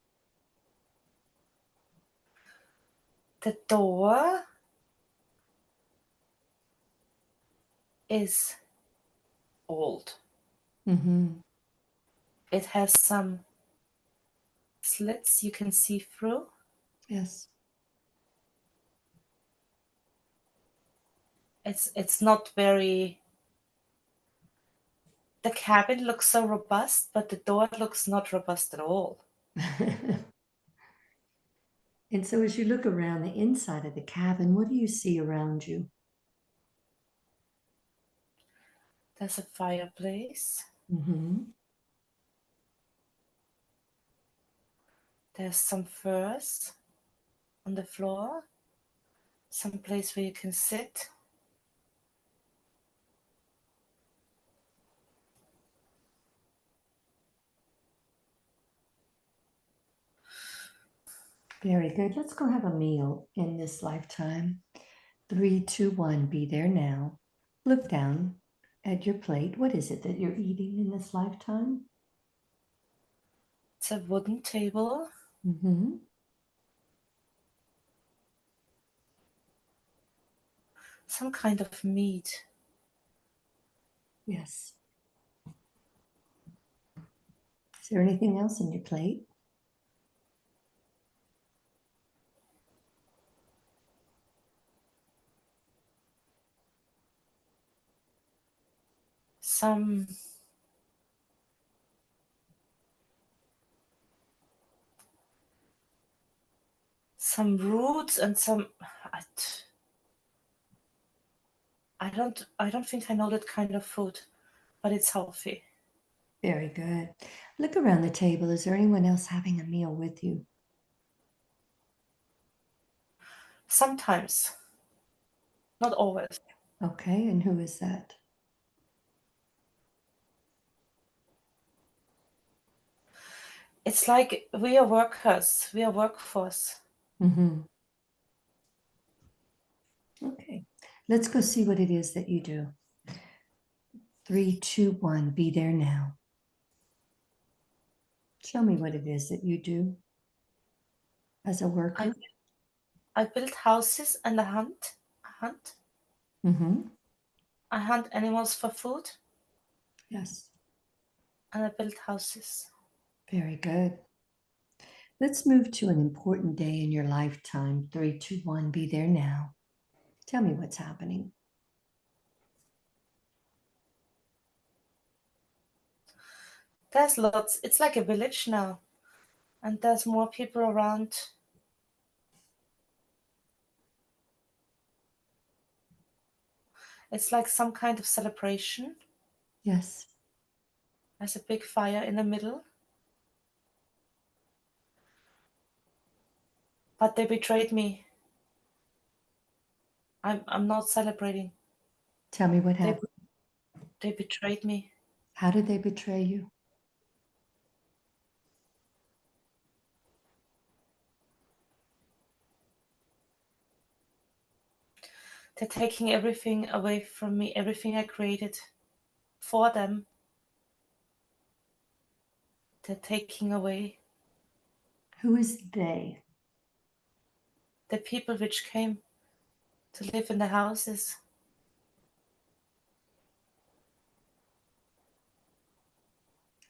The door is old. Mm-hmm. It has some slits you can see through. Yes. It's not very. The cabin looks so robust, but the door looks not robust at all. And so as you look around the inside of the cabin, what do you see around you? There's a fireplace. Mm-hmm. There's some furs on the floor. Some place where you can sit. Very good. Let's go have a meal in this lifetime. 3, 2, 1. Be there now. Look down at your plate. What is it that you're eating in this lifetime? It's a wooden table. Mm-hmm. Some kind of meat. Yes. Is there anything else in your plate? Some roots and some. I don't think I know that kind of food, but it's healthy. Very good. Look around the table. Is there anyone else having a meal with you? Sometimes, not always. Okay, and who is that? It's like we are workers, we are workforce. Mm-hmm. Okay, let's go see what it is that you do. 3, 2, 1. Be there now. Show me what it is that you do as a I worker. I build houses and I hunt. I hunt. Mm-hmm. I hunt animals for food Yes, and I build houses. very good. Let's move to an important day in your lifetime. 3, 2, 1. Be there now. Tell me what's happening. There's lots. It's like a village now, and there's more people around. It's like some kind of celebration. Yes. There's a big fire in the middle, but they betrayed me. I'm not celebrating. Tell me what They happened. they betrayed me. How did they betray you? They're taking everything away from me, everything I created for them. They're taking away Who is they? the people which came to live in the houses.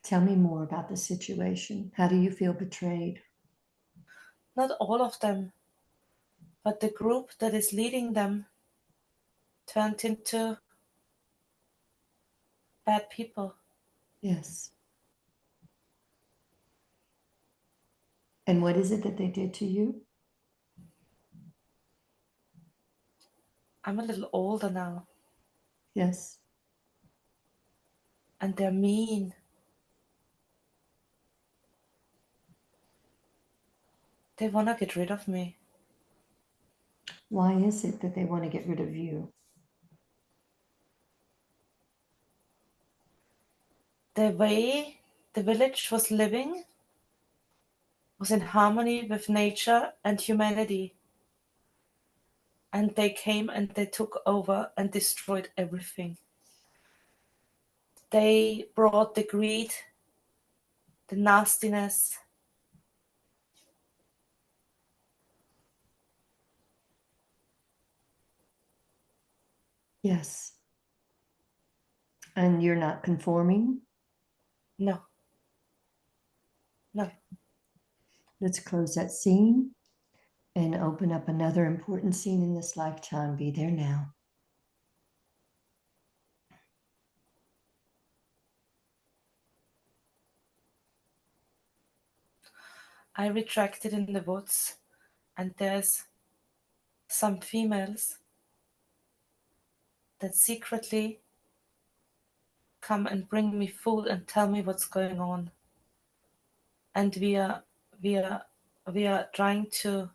Tell me more about the situation. How do you feel betrayed? Not all of them, but the group that is leading them turned into bad people. Yes. And what is it that they did to you? I'm a little older now, Yes. and they're mean. They want to get rid of me. Why is it that they want to get rid of you? The way the village was living was in harmony with nature and humanity. And they came and they took over and destroyed everything. They brought the greed, the nastiness. Yes. And you're not conforming? No, no. Let's close that scene and open up another important scene in this lifetime. Be there now. I retracted in the woods, and there's some females that secretly come and bring me food and tell me what's going on. And we are we are trying to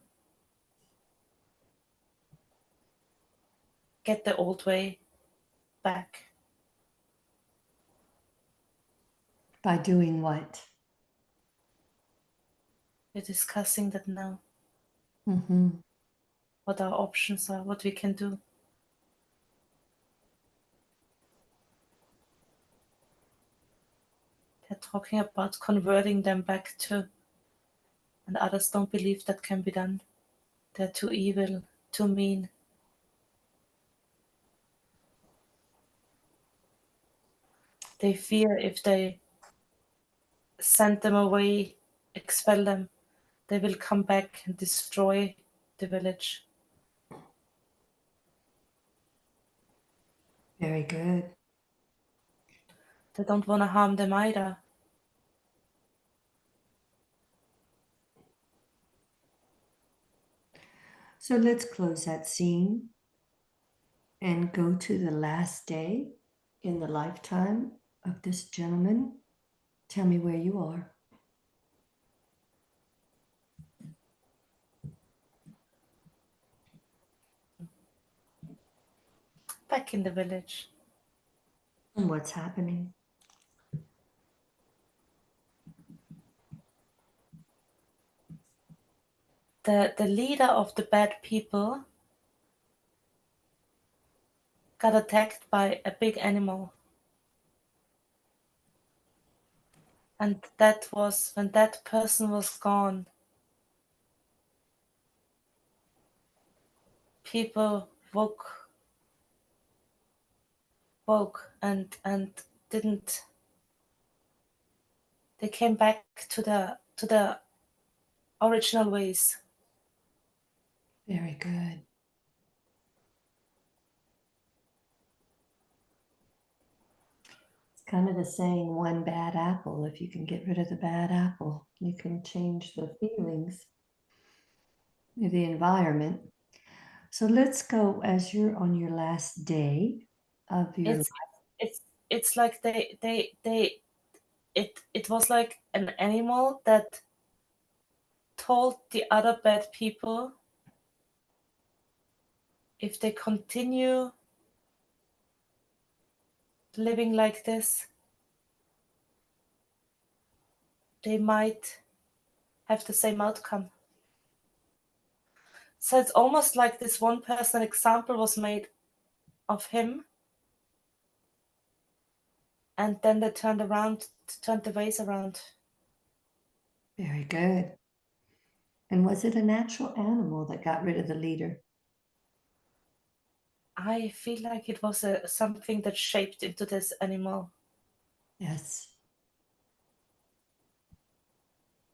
get the old way back. By doing what? We're discussing that now, Mm-hmm. what our options are, what we can do. They're talking about converting them back to, and others don't believe that can be done. They're too evil, too mean. They fear if they send them away, expel them, they will come back and destroy the village. Very good. They don't want to harm them either. So let's close that scene and go to the last day in the lifetime of this gentleman. Tell me where you are. Back in the village. And what's happening. The leader of the bad people got attacked by a big animal. And that was when that person was gone. People woke and didn't. They came back to the original ways. Very good. It's kind of the saying, one bad apple. If you can get rid of the bad apple, you can change the feelings, the environment. So let's go as you're on your last day of your life. It's it's like it was like an animal that told the other bad people if they continue living like this, they might have the same outcome. So it's almost like this one person example was made of him, and then they turned the vase around. Very good. And was it a natural animal that got rid of the leader? I feel like it was something that shaped into this animal. Yes.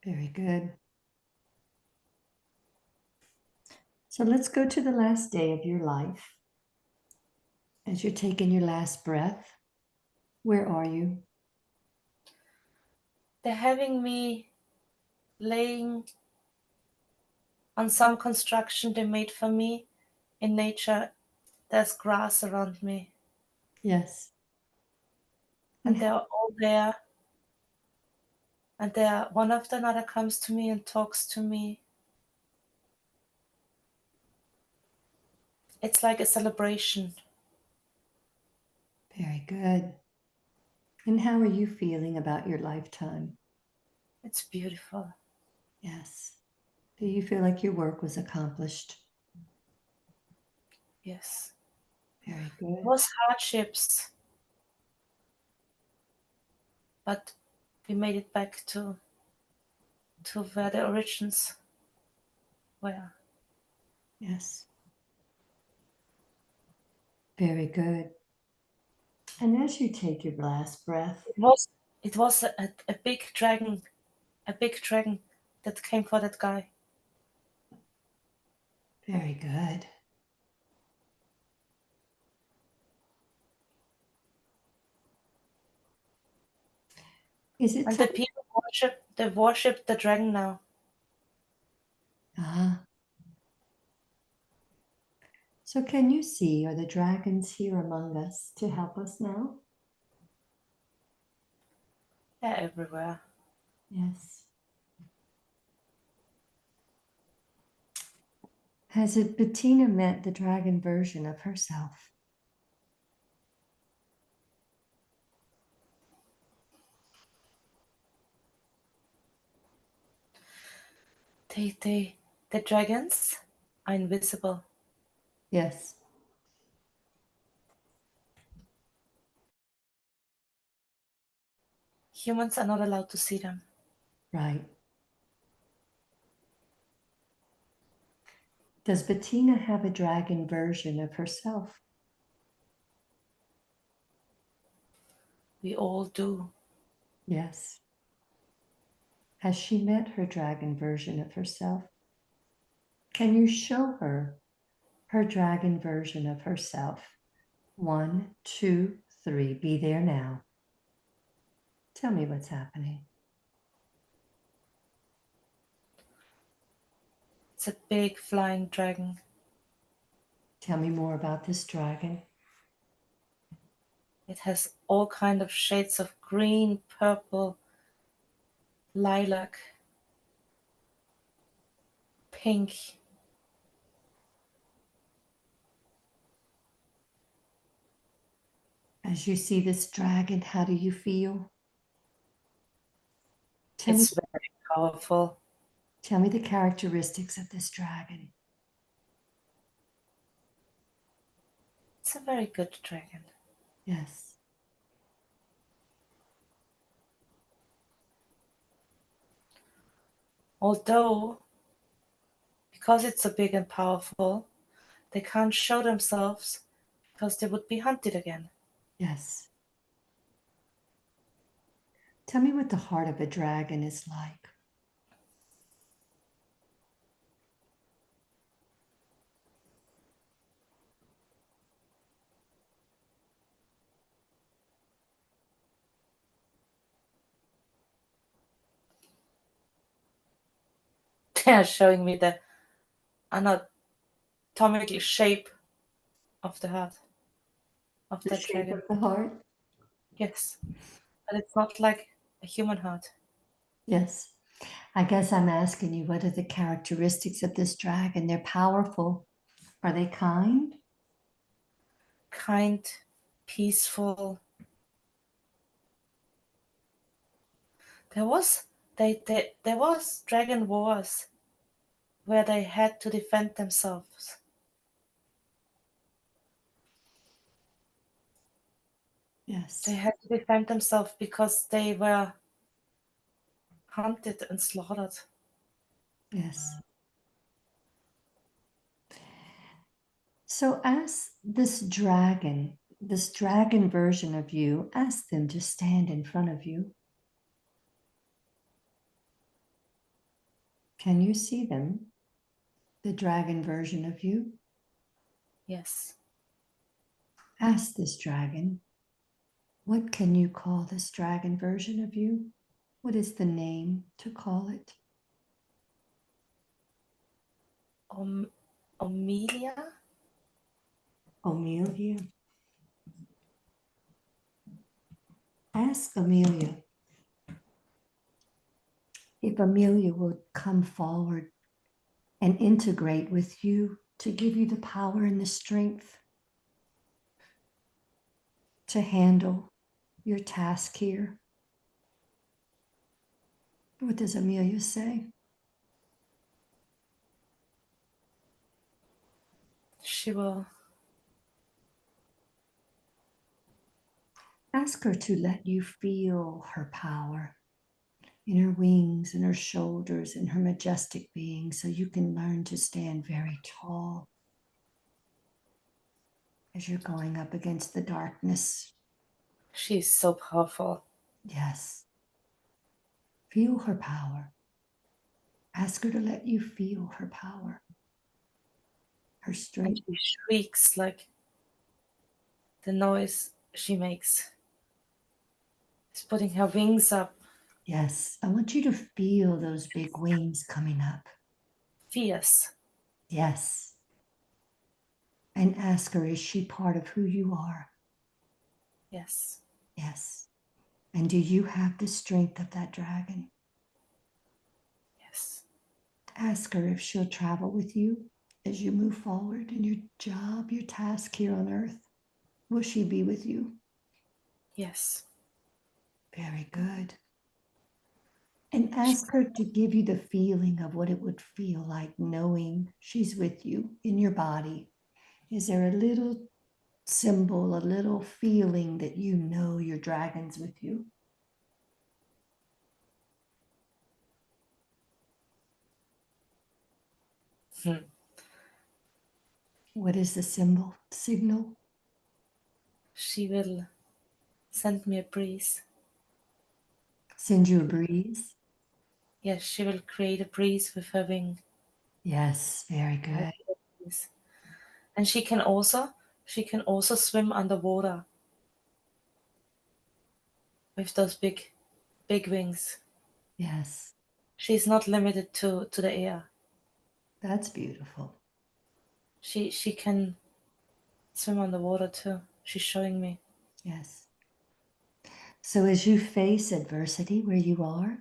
Very good. So let's go to the last day of your life. As you're taking your last breath, where are you? They're having me laying on some construction they made for me in nature. There's grass around me, Yes. and And they're all there. And one after another comes to me and talks to me. It's like a celebration. very good. And how are you feeling about your lifetime? It's beautiful. Yes. Do you feel like your work was accomplished? Yes. Very It good. was hardships, but we made it back to where the origins were. Yes. Very good. And as you take your last breath, It was a big dragon that came for that guy. very good. Is it And the time? people worship the dragon now. Ah. So can you see, are the dragons here among us to help us now? They're everywhere. Yes. Has it Bettina met the dragon version of herself? The dragons are invisible. Yes. Humans are not allowed to see them. Right. Does Bettina have a dragon version of herself? We all do. Yes. Has she met her dragon version of herself? Can you show her her dragon version of herself? 1, 2, 3. Be there now. Tell me what's happening. It's a big flying dragon. Tell me more about this dragon. It has all kind of shades of green, purple, lilac, pink. As you see this dragon, how do you feel? Tell me, It's very powerful. tell me the characteristics of this dragon. It's a very good dragon. Yes. Although, because it's so big and powerful, they can't show themselves because they would be hunted again. Yes. Tell me what the heart of a dragon is like. They are showing me the anatomical shape of the heart of The that shape dragon. of the heart? Yes, but it's not like a human heart. Yes. I guess I'm asking you, what are the characteristics of this dragon? They're powerful. Are they kind? Kind, peaceful. There was there was dragon wars where they had to defend themselves. They Yes. had to defend themselves because they were hunted and slaughtered. Yes. So ask this dragon version of you, ask them to stand in front of you. Can you see them? The dragon version of you? Yes. Ask this dragon, what can you call this dragon version of you? What is the name to call it? Amelia? Amelia. Ask Amelia if Amelia would come forward and integrate with you to give you the power and the strength to handle your task here. What does Amelia say? She will. Ask her to let you feel her power in her wings and her shoulders and her majestic being so you can learn to stand very tall as you're going up against the darkness. She's so powerful. Yes. Feel her power. Ask her to let you feel her power, her And strength. she shrieks like the noise she makes. She's putting her wings up. Yes. I want you to feel those big wings coming up. Fierce. Yes. And ask her, is she part of who you are? Yes. Yes. And do you have the strength of that dragon? Yes. Ask her if she'll travel with you as you move forward in your job, your task here on earth. Will she be with you? Yes. Very good. And ask her to give you the feeling of what it would feel like knowing she's with you in your body. Is there a little symbol, a little feeling that you know your dragon's with you? Hmm. What is the signal? She will send me a breeze. Send you a breeze? Yes, she will create a breeze with her wing. Yes, very good. And she can also swim underwater with those big wings. Yes, She's not limited to the air. that's beautiful. She can swim underwater too. She's showing me. Yes. So as you face adversity where you are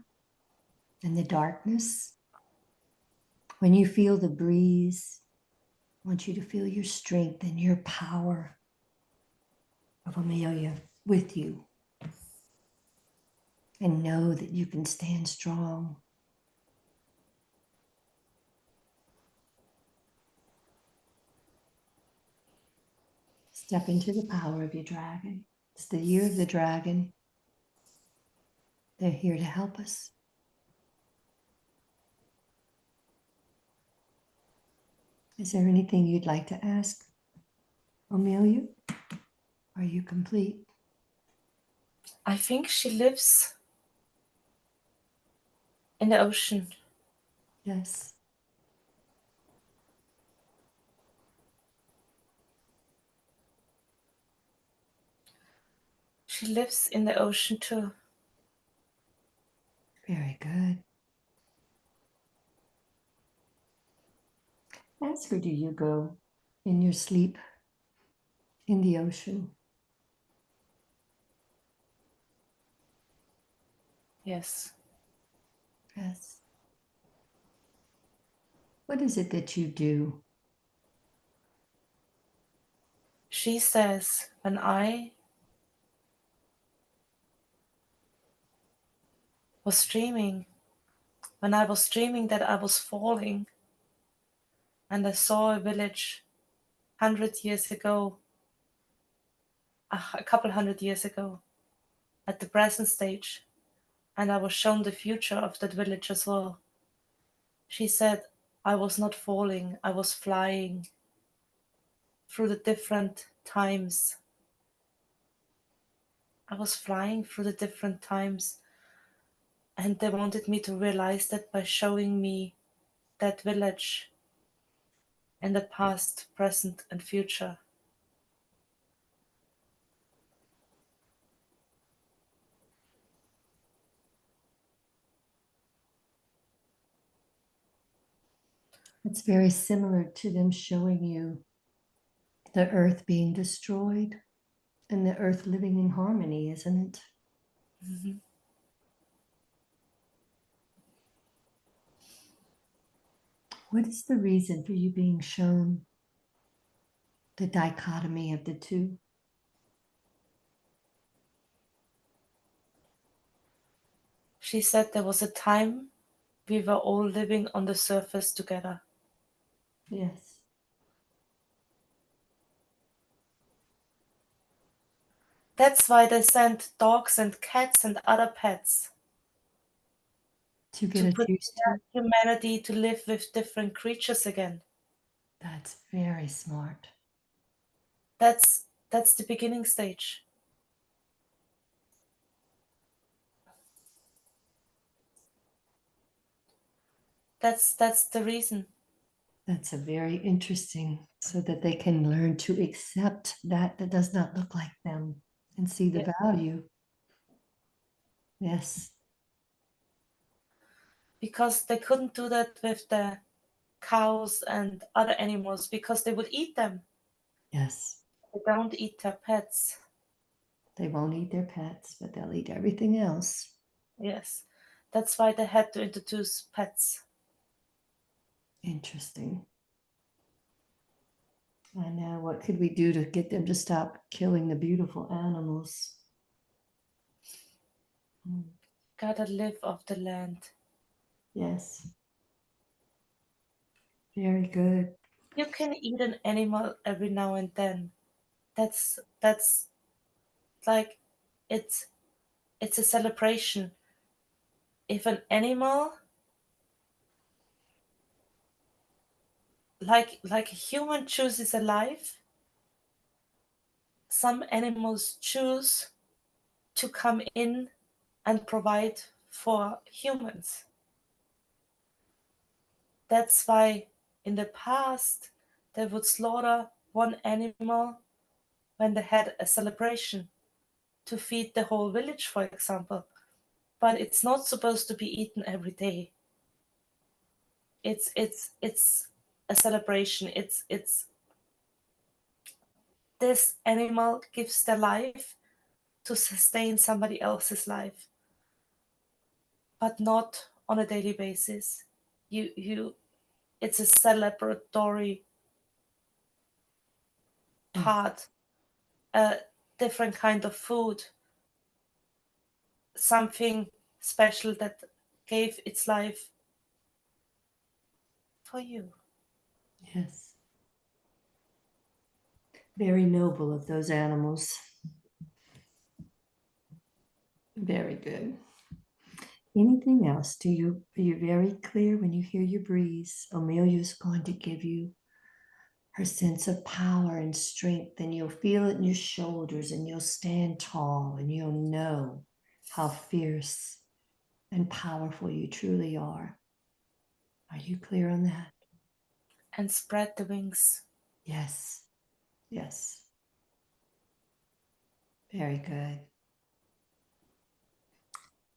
in the darkness, when you feel the breeze, I want you to feel your strength and your power of Amelia with you and know that you can stand strong. Step into the power of your dragon. It's the year of the dragon. They're here to help us. Is there anything you'd like to ask Amelia? Are you complete? I think she lives in the ocean. Yes. She lives in the ocean too. Very good. Ask her, do you go in your sleep in the ocean? Yes. Yes. What is it that you do? She says was dreaming, when I was dreaming that I was falling, and I saw a village 100 years ago, a couple 100 years ago, at the present stage, and I was shown the future of that village as well. She said, I was not falling, I was flying through the different times. I was flying through the different times, and they wanted me to realize that by showing me that village in the past, present, and future. It's very similar to them showing you the earth being destroyed and the earth living in harmony, isn't it? Mhm. What is the reason for you being shown the dichotomy of the two? She said there was a time we were all living on the surface together. Yes. That's why they sent dogs and cats and other pets To get to us used to. prepare humanity to live with different creatures again. That's very smart. That's the beginning stage. That's the reason. That's a very interesting, so that they can learn to accept that does not look like them and see the Yeah. value. Yes. Because they couldn't do that with the cows and other animals because they would eat them. Yes. They don't eat their pets. They won't eat their pets, but they'll eat everything else. Yes. That's why they had to introduce pets. Interesting. I know. What could we do to get them to stop killing the beautiful animals? Gotta live off the land. Yes. Very good. You can eat an animal every now and then. That's like it's it's a celebration. If an animal like a human chooses a life, some animals choose to come in and provide for humans. That's why in the past they would slaughter one animal when they had a celebration to feed the whole village, for example. But it's not supposed to be eaten every day. It's a celebration. It's this animal gives their life to sustain somebody else's life, but not on a daily basis. You it's a celebratory Yes. part, a different kind of food, something special that gave its life for you. Yes. Very noble of those animals. Very good. Anything else? Are you very clear when you hear your breeze? Amelia's going to give you her sense of power and strength, and you'll feel it in your shoulders, and you'll stand tall, and you'll know how fierce and powerful you truly are. Are you clear on that? And spread the wings. Yes. Yes. Very good.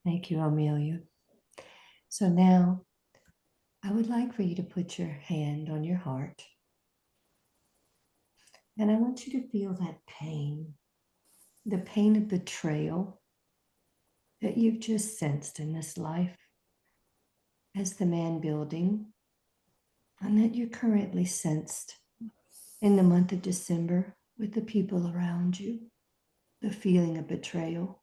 Thank you, Amelia. So now I would like for you to put your hand on your heart. And I want you to feel that pain, the pain of betrayal that you've just sensed in this life as the man building, and that you currently sensed in the month of December with the people around you, the feeling of betrayal.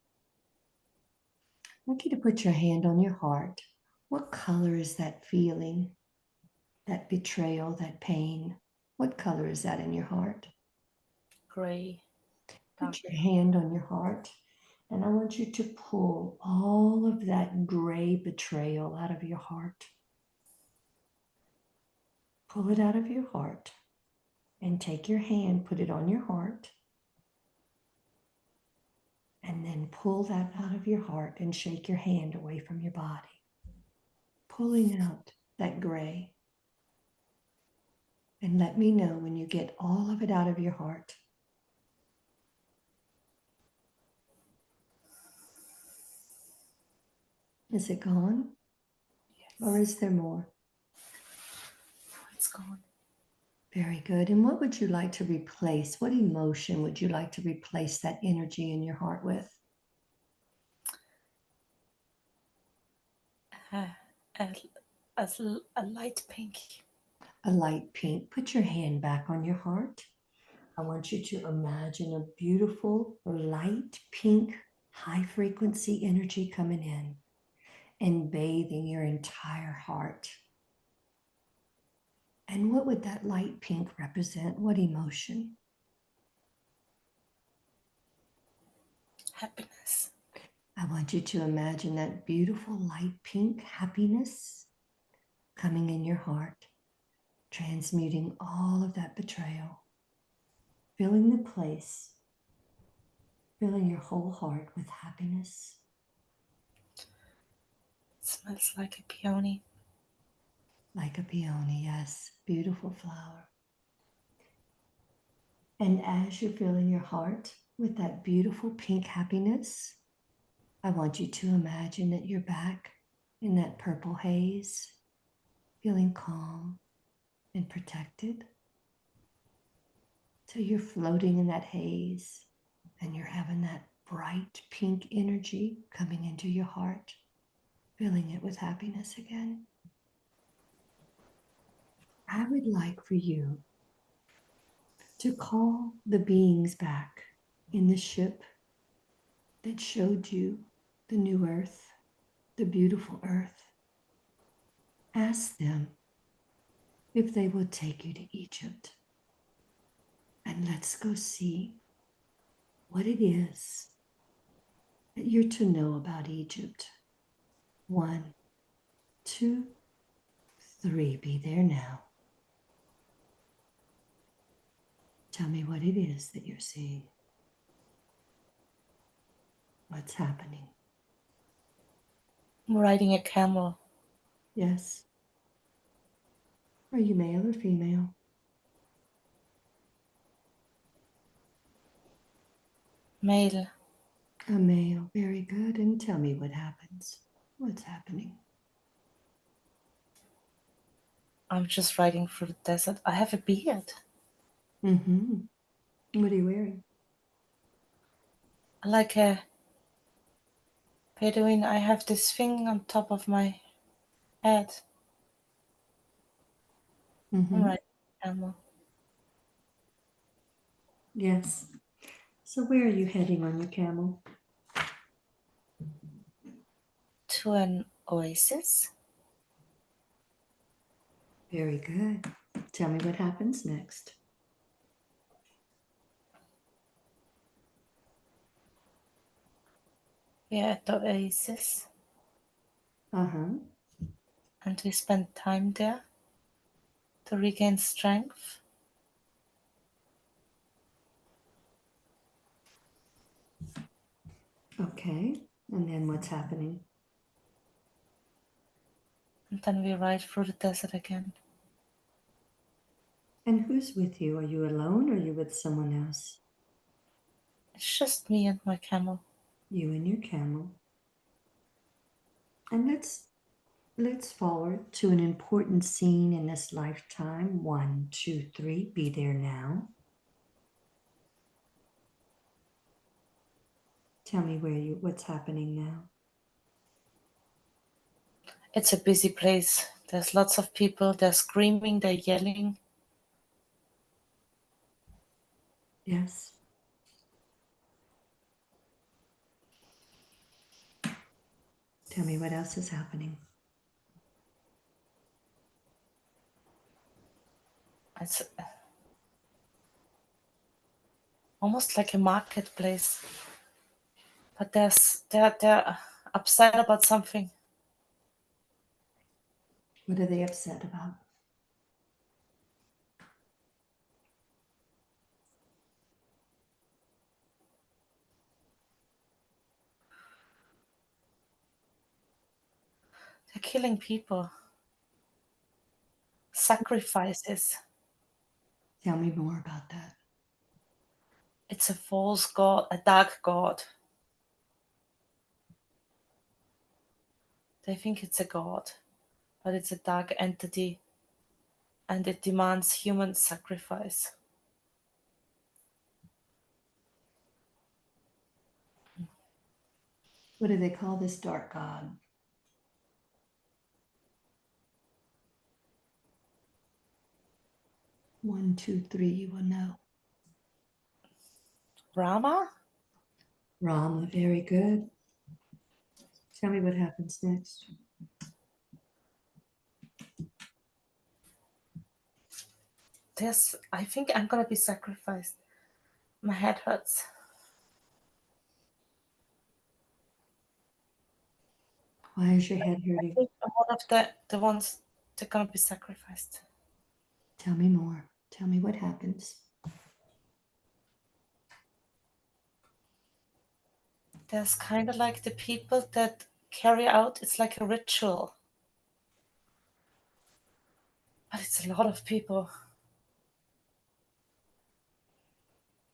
I want you to put your hand on your heart. What color is that feeling? that betrayal, that pain. What color is that in your heart? Gray. Put your hand on your heart, and I want you to pull all of that gray betrayal out of your heart. Pull it out of your heart and take your hand, put it on your heart, and then pull that out of your heart and shake your hand away from your body, pulling out that gray. And let me know when you get all of it out of your heart. Is it gone? Yes. Or is there more? It's gone. Very good. And what would you like to replace? What emotion would you like to replace that energy in your heart with? A light pink. A light pink. Put your hand back on your heart. I want you to imagine a beautiful light pink high frequency energy coming in and bathing your entire heart. And what would that light pink represent? What emotion? Happiness. I want you to imagine that beautiful light pink happiness coming in your heart, transmuting all of that betrayal, filling the place, filling your whole heart with happiness. It smells like a peony. Like a peony, yes, beautiful flower. And as you're filling your heart with that beautiful pink happiness, I want you to imagine that you're back in that purple haze, feeling calm and protected. So you're floating in that haze and you're having that bright pink energy coming into your heart, filling it with happiness again. I would like for you to call the beings back in the ship that showed you the new earth, the beautiful earth. Ask them if they will take you to Egypt. And let's go see what it is that you're to know about Egypt. 1, 2, 3, be there now. Tell me what it is that you're seeing. What's happening? I'm riding a camel. Yes. Are you male or female? Male. A male. Very good. And tell me what happens. What's happening? I'm just riding through the desert. I have a beard. Mm-hmm. What are you wearing? Like a Bedouin, I have this thing on top of my head. I'm Mm-hmm. riding a camel. Yes. So where are you heading on your camel? To an oasis. Very good. Tell me what happens next. We are at the oasis Uh-huh. and we spend time there to regain strength. Okay. And then what's happening? And then we ride through the desert again. And who's with you? Are you alone or are you with someone else? It's just me and my camel. You and your camel. And let's forward to an important scene in this lifetime. 1, 2, 3, be there now. Tell me what's happening now. It's a busy place. There's lots of people. They're screaming, they're yelling. Yes. Tell me what else is happening. It's almost like a marketplace, but they're upset about something. What are they upset about? They're killing people. Sacrifices. Tell me more about that. It's a false god, a dark god. They think it's a god, but it's a dark entity and it demands human sacrifice. What do they call this dark god? One, two, three, you will know. Rama? Rama, very good. Tell me what happens next. I think I'm gonna be sacrificed. My head hurts. Why is your head I hurting? think I'm one of the ones that are gonna be sacrificed. Tell me more. Tell me what happens. There's kind of like the people that carry out, it's like a ritual. But it's a lot of people.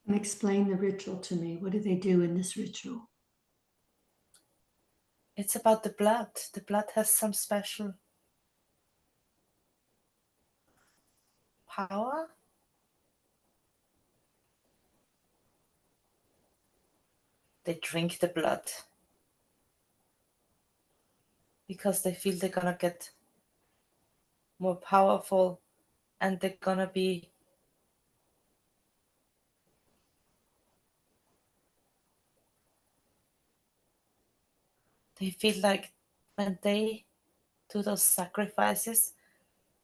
And explain the ritual to me. What do they do in this ritual? It's about the blood. The blood has some special power. They drink the blood because they feel they're gonna get more powerful and they're gonna be they feel like when they do those sacrifices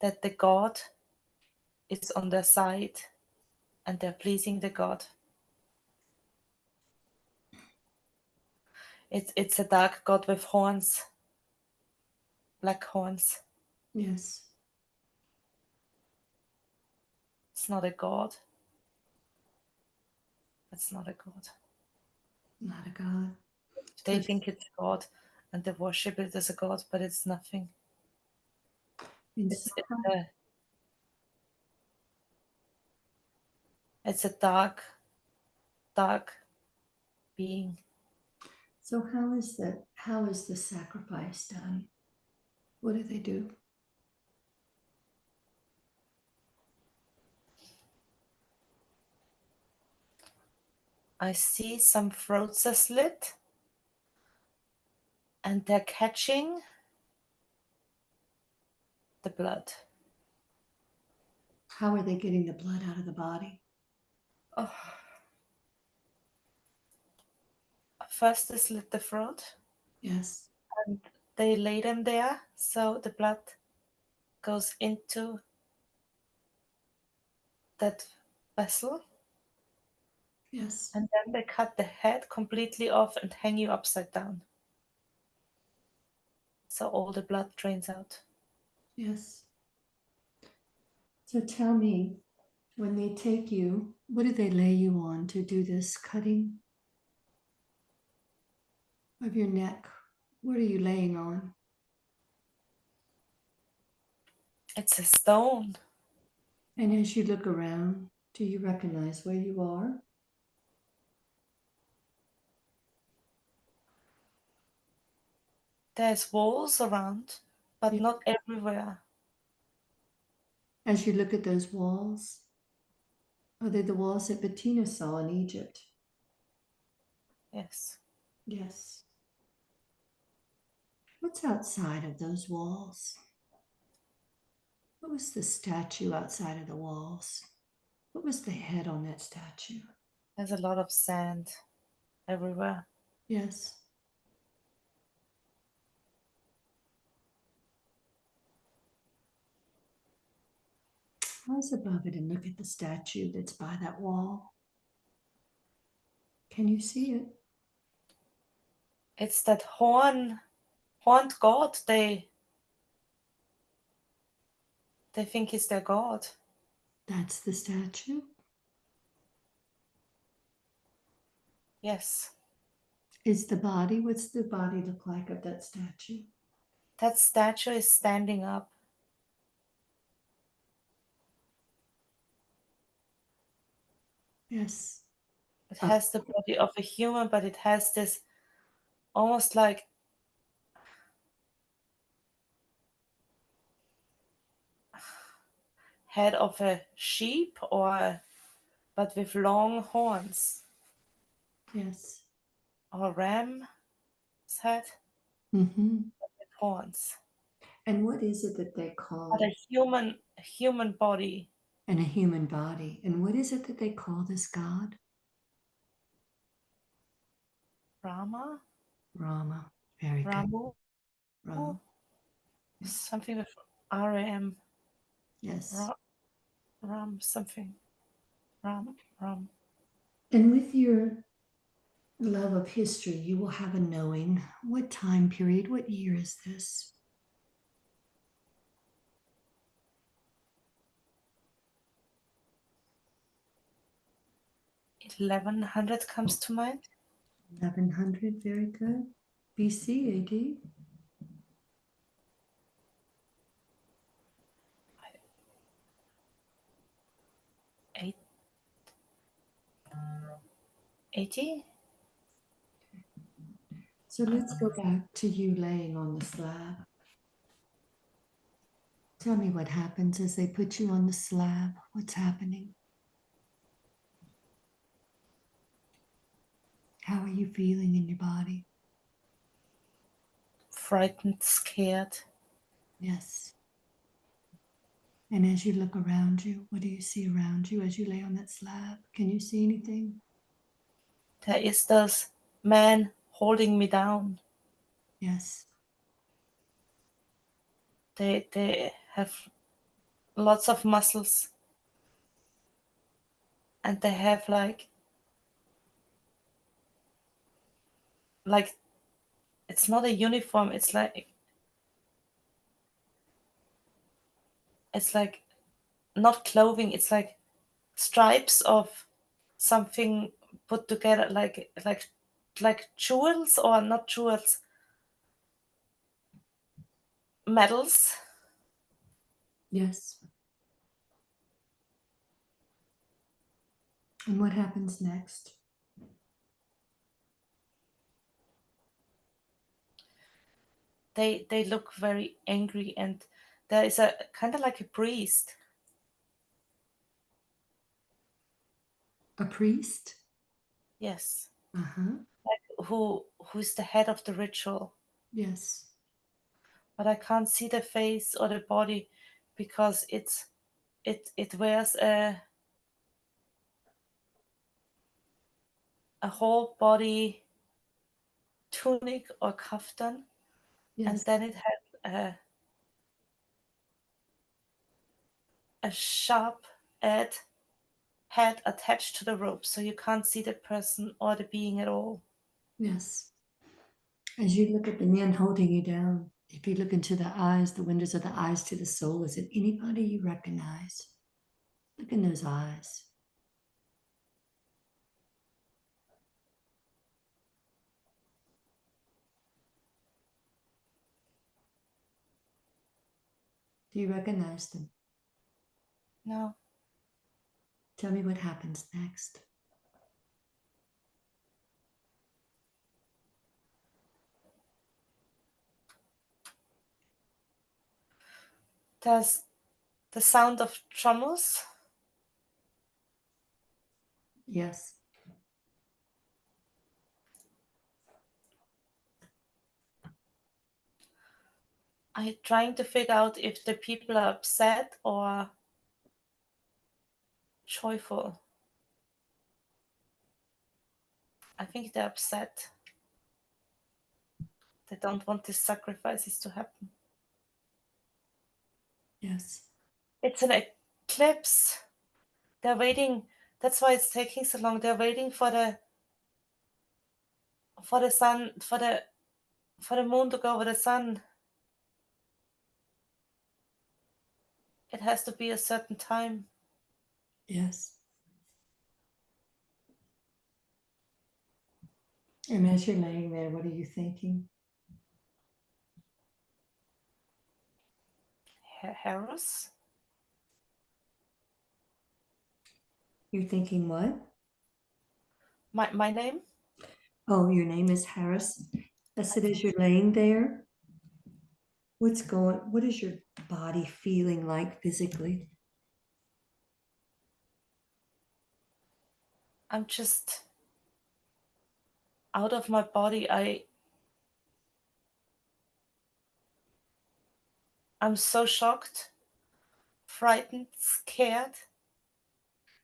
that the god is on their side and they're pleasing the god. It's a dark god with horns, black horns. Yes. It's not a god. It's not a god. Not a god. They think it's a god and they worship it as a god, but it's nothing. It's a dark, dark being. So how is the sacrifice done? What do they do? I see some throats are slit and they're catching the blood. How are they getting the blood out of the body? Oh. First they slit the throat. Yes. And they lay them there so the blood goes into that vessel. Yes. And then they cut the head completely off and hang you upside down. So all the blood drains out. Yes. So tell me, when they take you, what do they lay you on to do this cutting of your neck? What are you laying on? It's a stone. And as you look around, do you recognize where you are? There's walls around, but Yeah. not everywhere. As you look at those walls, are they the walls that Bettina saw in Egypt? Yes. Yes. What's outside of those walls? What was the statue outside of the walls? What was the head on that statue? There's a lot of sand everywhere. Yes. Rise above it and look at the statue that's by that wall. Can you see it? It's that horned god. They think he's their god. That's the statue? Yes. Is the body, what's the body look like of that statue? That statue is standing up. Yes. It has the body of a human, but it has this almost like head of a sheep but with long horns. Yes. Or ram's head Mm-hmm. with horns. And what is it that they call But it? a human body. And a human body. And what is it that they call this god? Rama? Rama. Very good. Ramu? Rama. Something with R-A-M. Yes. Ram something. Ram. And with your love of history, you will have a knowing. What time period, what year is this? $1100 comes to mind. 1100, very good. BC, AD? Eight, 80? So let's go back to you laying on the slab. Tell me what happens as they put you on the slab. What's happening? How are you feeling in your body? Frightened, scared. Yes. And as you look around you, what do you see around you as you lay on that slab? Can you see anything? There is this man holding me down. Yes. They have lots of muscles. And they have like it's not a uniform, it's like not clothing, it's like stripes of something put together like jewels, or not jewels, medals. Yes. And what happens next? They look very angry, and there is a kind of like a priest. A priest? Yes. Uh-huh. Who's the head of the ritual, Yes. but I can't see the face or the body because it wears a whole body tunic or kaftan, and Yes. then it had a sharp head attached to the rope, so you can't see the person or the being at all. Yes. As you look at the man holding you down, if you look into the eyes, the windows of the eyes to the soul, is it anybody you recognize? Look in those eyes. Do you recognize them? No. Tell me what happens next. There's the sound of drummers. Yes. I'm trying to figure out if the people are upset or joyful. I think they're upset. They don't want these sacrifices to happen. Yes. It's an eclipse. They're waiting. That's why it's taking so long. They're waiting for the sun, for the moon to go over the sun. It has to be a certain time. Yes. And as you're laying there, what are you thinking? Harris? You're thinking what? My name? Oh, your name is Harris. As it is you're laying there, what is your body feeling like physically? I'm just out of my body. I'm so shocked, frightened, scared.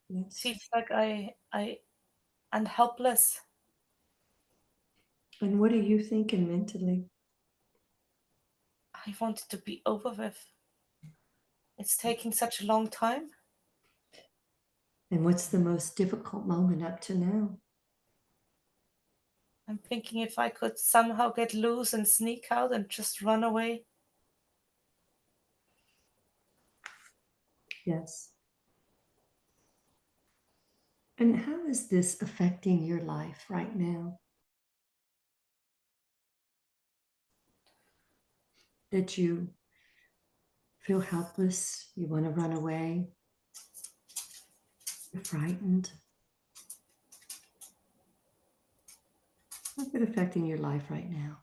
Yes. Feels like I'm helpless. And what are you thinking mentally? I want it to be over with. It's taking such a long time. And what's the most difficult moment up to now? I'm thinking if I could somehow get loose and sneak out and just run away. Yes. And how is this affecting your life right now? That you feel helpless, you want to run away, you're frightened. How's it affecting your life right now?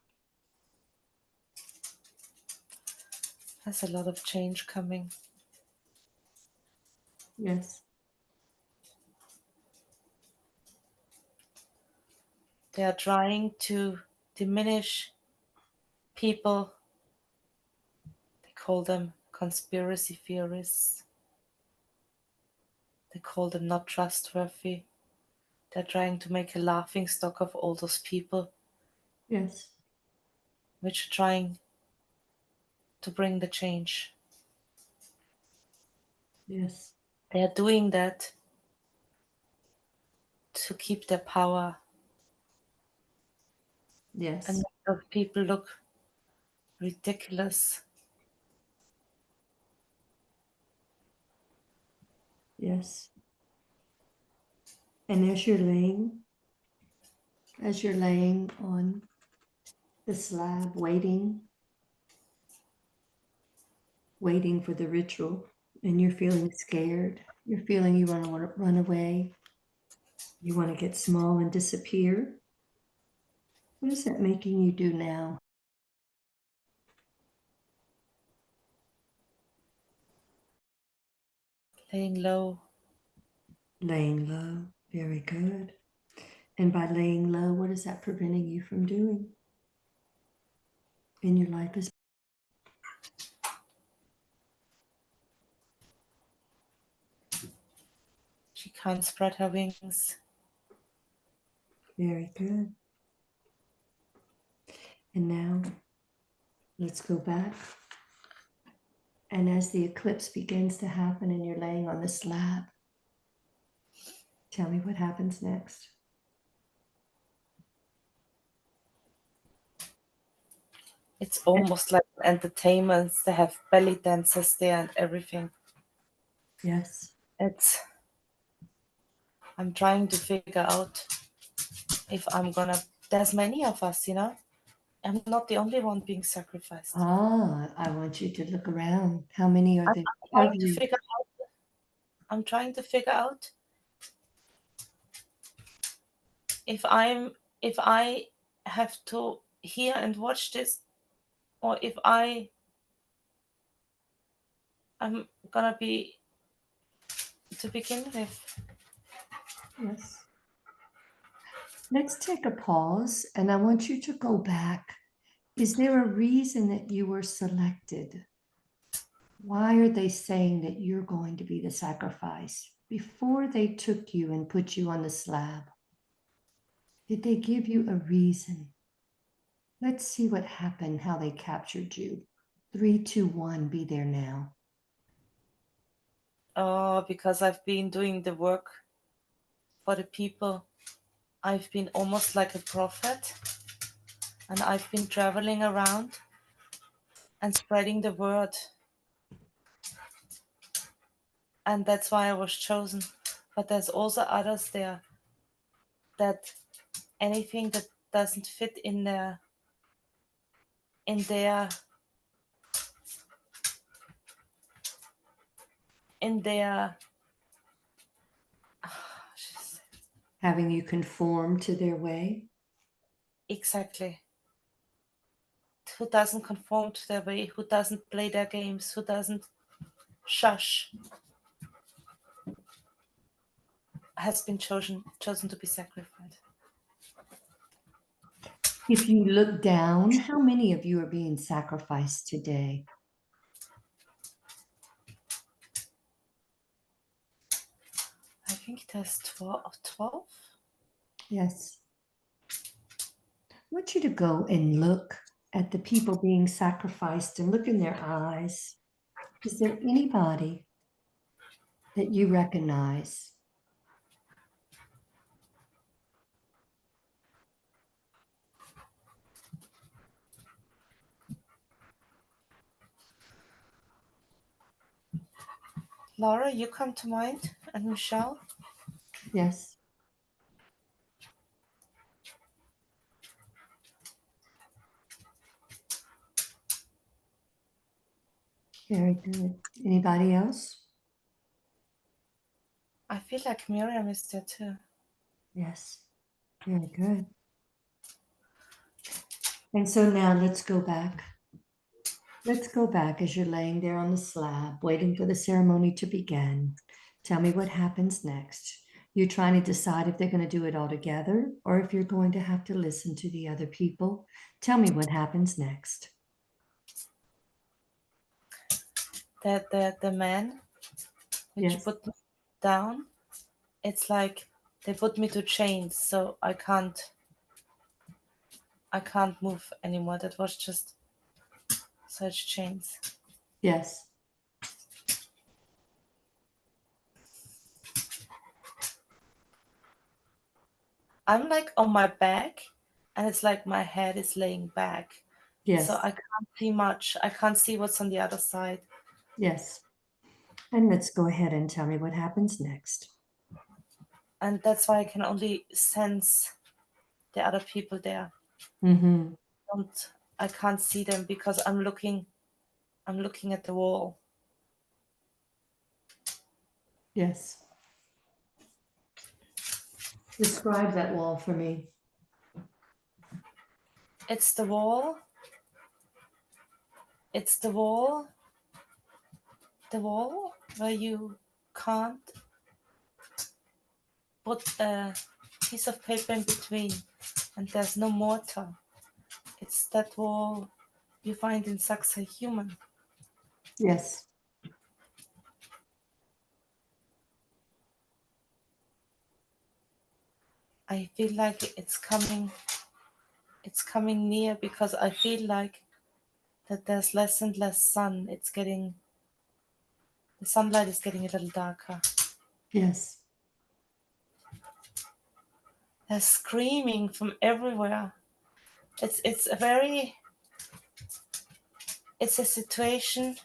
There's a lot of change coming. Yes. They are trying to diminish people. They call them conspiracy theorists. They call them not trustworthy. They're trying to make a laughing stock of all those people, Yes. which are trying to bring the change. Yes. They are doing that to keep their power and Yes. make those people look ridiculous. Yes. And as you're laying on the slab, waiting for the ritual, and you're feeling scared, you're feeling you want to run away, you want to get small and disappear. What is that making you do now? Laying low. Laying low. Very good. And by laying low, what is that preventing you from doing in your life? Is She can't spread her wings. very good. And now let's go back. And as the eclipse begins to happen and you're laying on the slab, tell me what happens next. It's almost like entertainment. They have belly dancers there and everything. Yes. It's I'm trying to figure out if I'm gonna there's many of us, I'm not the only one being sacrificed. I want you to look around. How many are I'm there trying of to you? figure out I'm trying to figure out if I have to hear and watch this, or if I'm gonna be to begin with. Yes. Let's take a pause and I want you to go back. Is there a reason that you were selected? Why are they saying that you're going to be the sacrifice? Before they took you and put you on the slab, did they give you a reason? Let's see what happened, how they captured you. 3, 2, 1, be there now. Because I've been doing the work for the people. I've been almost like a prophet, and I've been traveling around and spreading the word. And that's why I was chosen. But there's also others there that anything that doesn't fit in their in their Having you conform to their way. exactly, who doesn't conform to their way, who doesn't play their games, who doesn't shush, has been chosen to be sacrificed. If you look down, how many of you are being sacrificed today? I think there's 12. Yes. I want you to go and look at the people being sacrificed and look in their eyes. Is there anybody that you recognize? Laura, you come to mind, and Michelle. Yes. Very good. Anybody else? I feel like Miriam is there too. Yes. Very good. And so now let's go back. Let's go back as you're laying there on the slab, waiting for the ceremony to begin. Tell me what happens next. You're trying to decide if they're going to do it all together or if you're going to have to listen to the other people. Tell me what happens next. The man which Yes. put me down, it's like they put me to chains, so I can't move anymore. That was just such chains. Yes. I'm like on my back, and it's like my head is laying back. So Yes. I can't see much. I can't see what's on the other side. Yes. And let's go ahead and tell me what happens next. And that's why I can only sense the other people there. Mm-hmm. I can't see them because I'm looking at the wall. Yes. Describe that wall for me. It's the wall. It's the wall. The wall where you can't put a piece of paper in between, and there's no mortar. It's that wall you find in Saxa Human. Yes. I feel like it's coming near because I feel like that there's less and less sun. The sunlight is getting a little darker. Yes. They're screaming from everywhere. It's a situation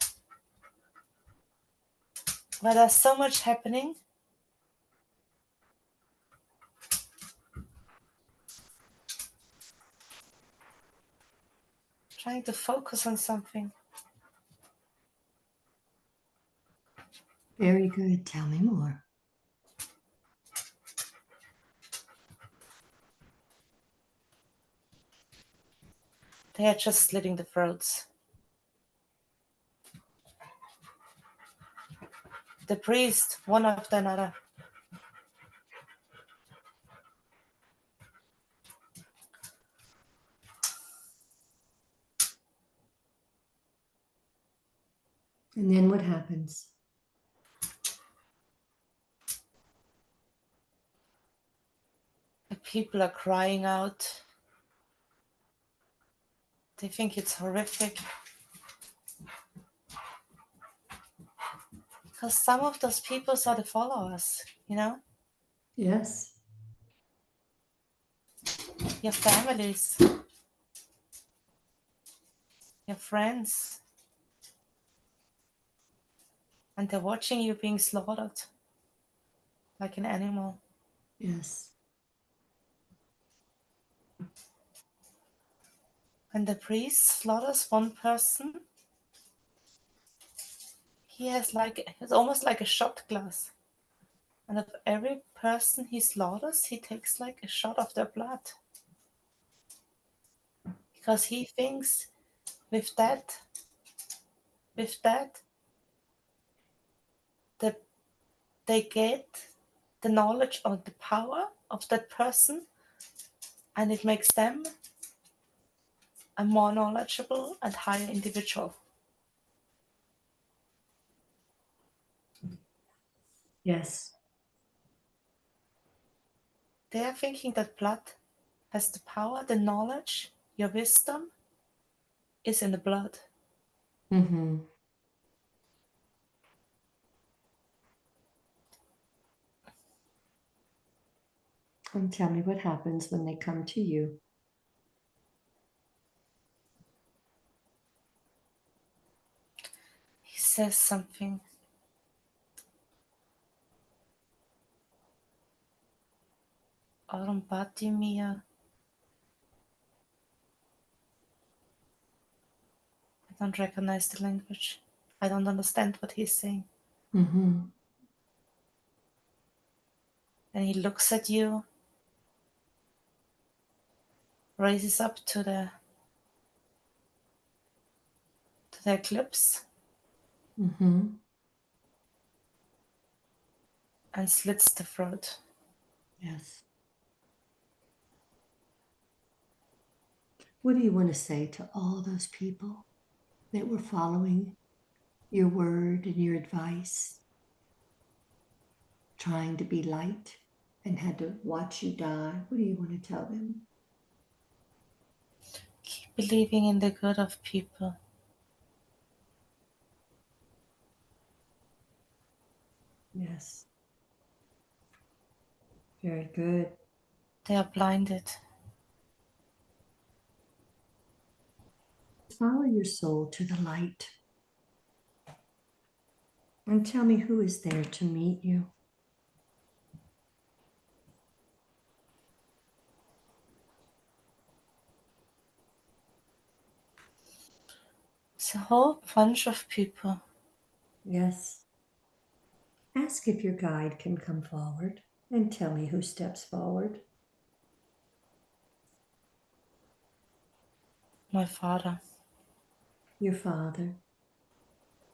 where there's so much happening. Trying to focus on something. Very good. Tell me more. They are just slitting the throats. The priest, one after another. And then what happens? The people are crying out. They think it's horrific. Because some of those people are the followers, Yes. your families, your friends, and they're watching you being slaughtered like an animal. Yes. When the priest slaughters one person, it's almost like a shot glass. And of every person he slaughters, he takes like a shot of their blood. Because he thinks with that, that they get the knowledge or the power of that person, and it makes them a more knowledgeable and higher individual. Yes. They are thinking that blood has the power, the knowledge, your wisdom is in the blood. Mm-hmm. And tell me what happens when they come to you. He says something. Arumpatimia. I don't recognize the language. I don't understand what he's saying. Mm-hmm. And he looks at you, raises up to the eclipse, Mm-hmm. and slits the throat. Yes. What do you want to say to all those people that were following your word and your advice, trying to be light and had to watch you die? What do you want to tell them? Keep believing in the good of people. Yes. Very good. They are blinded. Follow your soul to the light and tell me who is there to meet you. It's a whole bunch of people. Yes. Ask if your guide can come forward and tell me who steps forward. My father. Your father.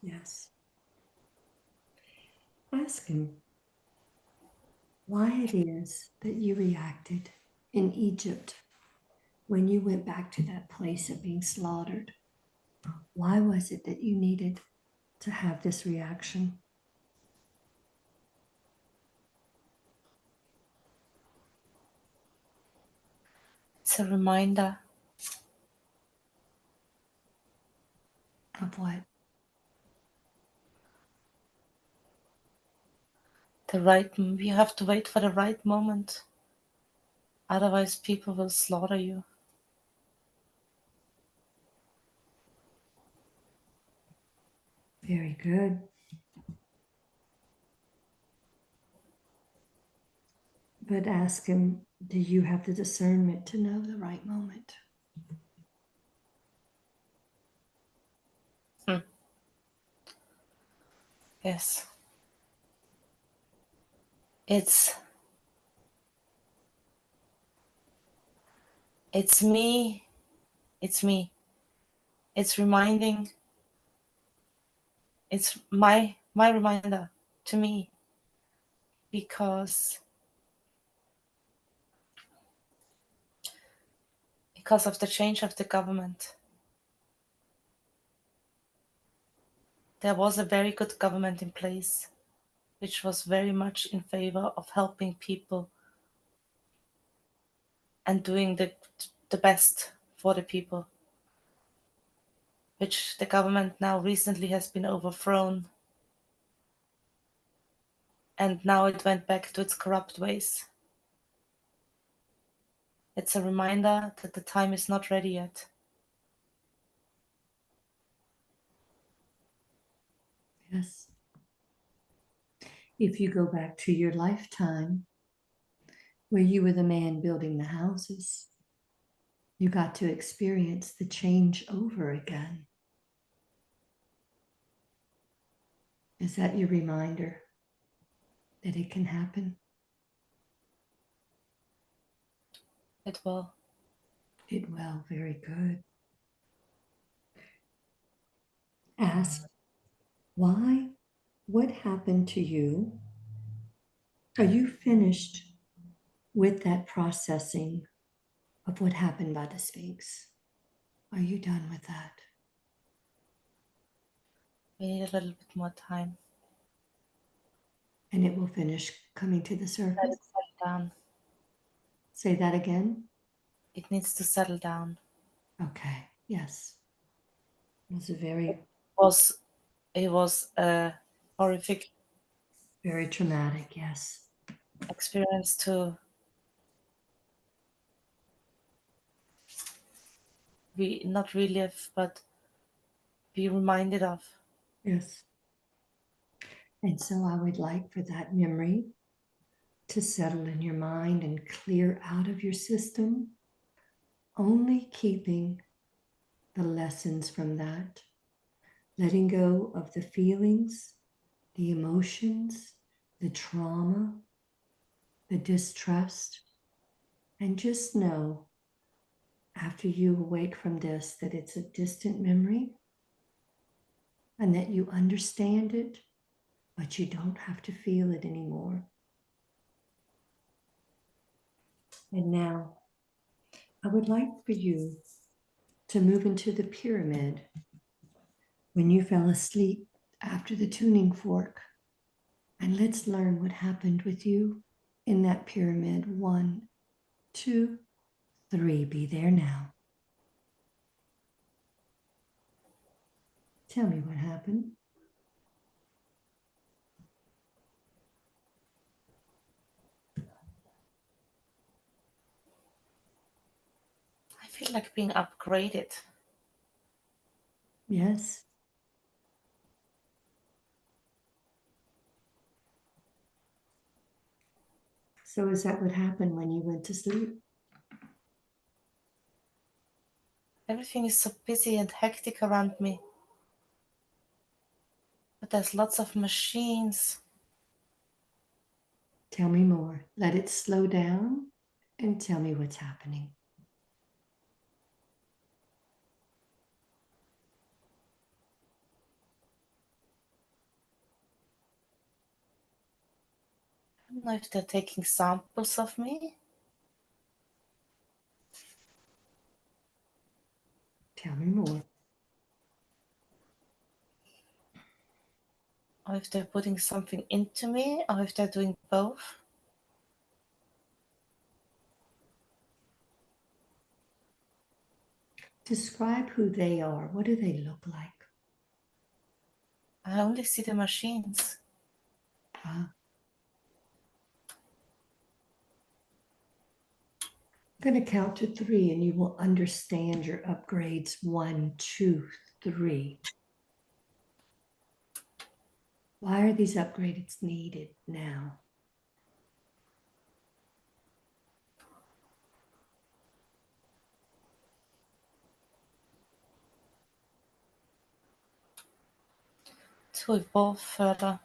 Yes. Ask him why it is that you reacted in Egypt when you went back to that place of being slaughtered. Why was it that you needed to have this reaction? It's a reminder. Of what? You have to wait for the right moment. Otherwise, people will slaughter you. Very good. But ask him, do you have the discernment to know the right moment? Yes. It's me. It's me. It's reminding. It's my reminder to me, because of the change of the government. There was a very good government in place, which was very much in favor of helping people and doing the best for the people, which the government now recently has been overthrown. and now it went back to its corrupt ways. It's a reminder that the time is not ready yet. Yes. If you go back to your lifetime where you were the man building the houses, you got to experience the change over again. Is that your reminder that it can happen? It will. It will. Very good. Ask why? What happened to you? Are you finished with that processing of what happened by the Sphinx? Are you done with that? We need a little bit more time. And it will finish coming to the Let surface? it settle down. Say that again. It needs to settle down. Okay. Yes. It was a very, It was a horrific very traumatic. Yes. experience to be not relive, but be reminded of. Yes. And so I would like for that memory to settle in your mind and clear out of your system, only keeping the lessons from that, letting go of the feelings, the emotions, the trauma, the distrust, and just know after you awake from this that it's a distant memory and that you understand it, but you don't have to feel it anymore. And now I would like for you to move into the pyramid when you fell asleep after the tuning fork. And let's learn what happened with you in that pyramid. 1, 2, 3. Be there now. Tell me what happened. I feel like being upgraded. Yes. So is that what happened when you went to sleep? Everything is so busy and hectic around me. But there's lots of machines. Tell me more. Let it slow down and tell me what's happening. I don't know if they're taking samples of me. Tell me more. Or if they're putting something into me, or if they're doing both. Describe who they are. What do they look like? I only see the machines. I'm going to count to 3 and you will understand your upgrades. 1, 2, 3. Why are these upgrades needed now? To evolve further.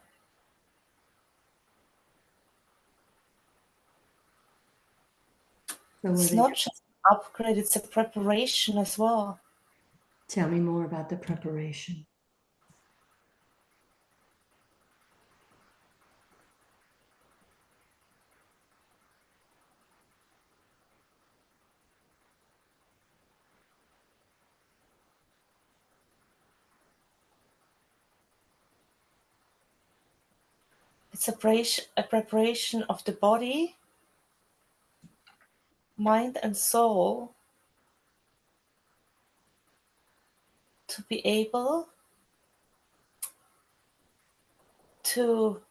So It's not just an upgrade, it's a preparation as well. tell me more about the preparation. It's a preparation of the body, mind, and soul to be able to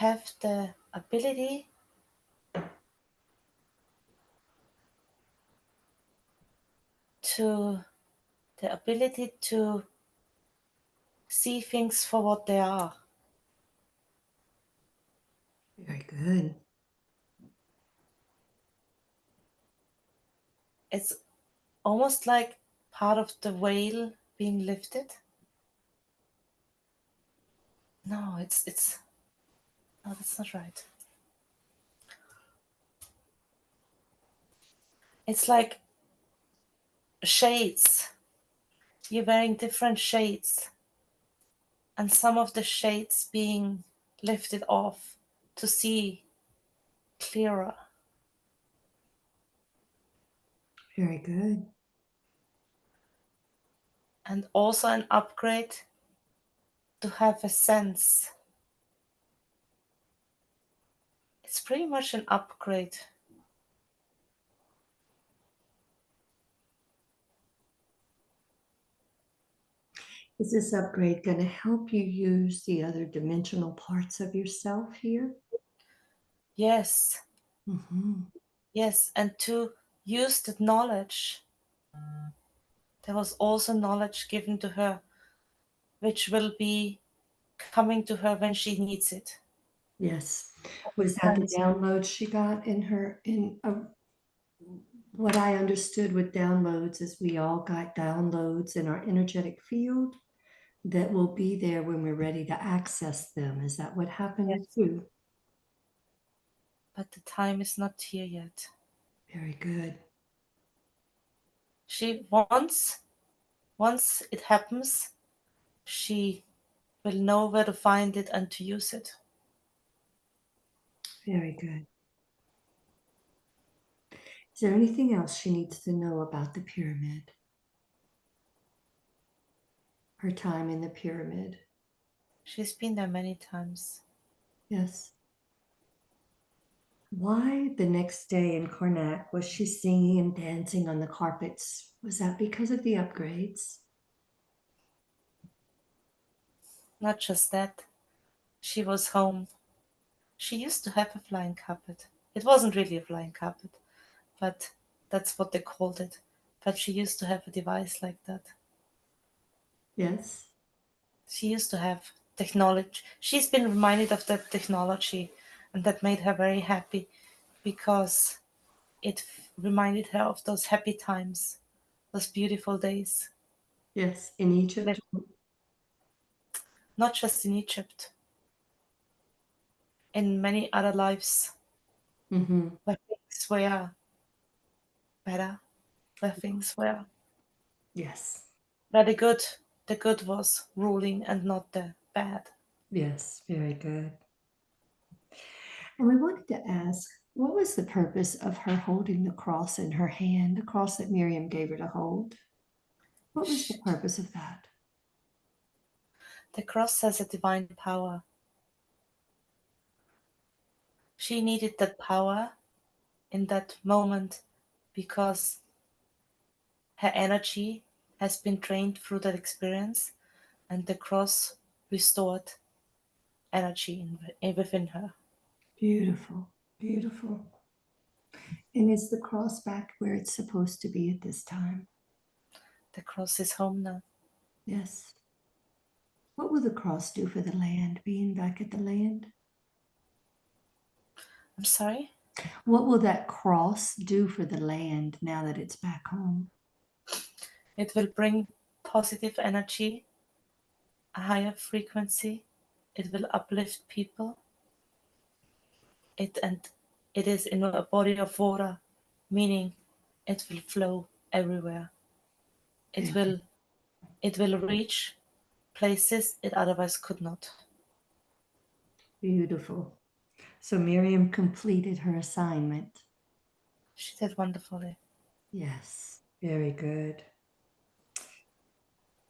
have the ability to see things for what they are. Very good. It's almost like part of the veil being lifted. No, it's no, that's not right. It's like shades. You're wearing different shades, and some of the shades being lifted off to see clearer. Very good. And also an upgrade to have a sense. It's pretty much an upgrade. Is this upgrade going to help you use the other dimensional parts of yourself here? Yes, Mm-hmm. yes. And to use the knowledge, there was also knowledge given to her, which will be coming to her when she needs it. Yes. Was that the download she got in her what I understood with downloads is we all got downloads in our energetic field that will be there when we're ready to access them. Is that what happened with Yes, you? but the time is not here yet. Very good. She once it happens, she will know where to find it and to use it. Very good. Is there anything else she needs to know about the pyramid? Her time in the pyramid? She's been there many times. Yes. Why the next day in Karnak was she singing and dancing on the carpets? Was that because of the upgrades? Not just that, she was home. She used to have a flying carpet. It wasn't really a flying carpet, but that's what they called it. But she used to have a device like that. Yes. She used to have technology. She's been reminded of that technology, and that made her very happy because it reminded her of those happy times, those beautiful days. Yes. In Egypt? Not just in Egypt, in many other lives Mm-hmm. where things were better, where things were Yes. where the good was ruling and not the bad. Yes. Very good. And we wanted to ask, what was the purpose of her holding the cross in her hand, the cross that Miriam gave her to hold? What was the purpose of that? The cross has a divine power. She needed that power in that moment because her energy has been drained through that experience, and the cross restored energy within her. Beautiful. Beautiful. And is the cross back where it's supposed to be at this time? The cross is home now. Yes. What will the cross do for the land, being back at the land? I'm sorry? What will that cross do for the land now that it's back home? It will bring positive energy, a higher frequency. It will uplift people. And it is in a body of water, meaning it will flow everywhere. It Very will it will reach places it otherwise could not. beautiful. So Miriam completed her assignment. She did wonderfully. Yes, very good.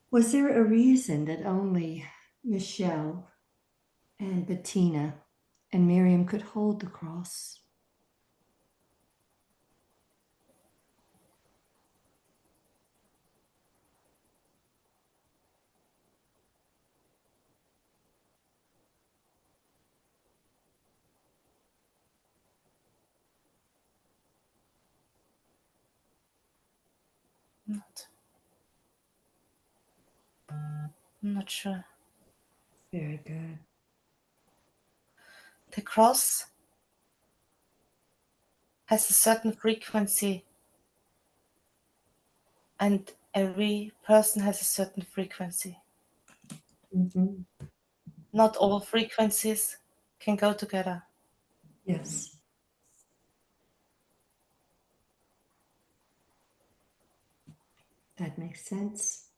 Was there a reason that only Michelle and Bettina and Miriam could hold the cross? I'm not sure. Very good. The cross has a certain frequency, and every person has a certain frequency. Mm-hmm. Not all frequencies can go together. Yes. That makes sense.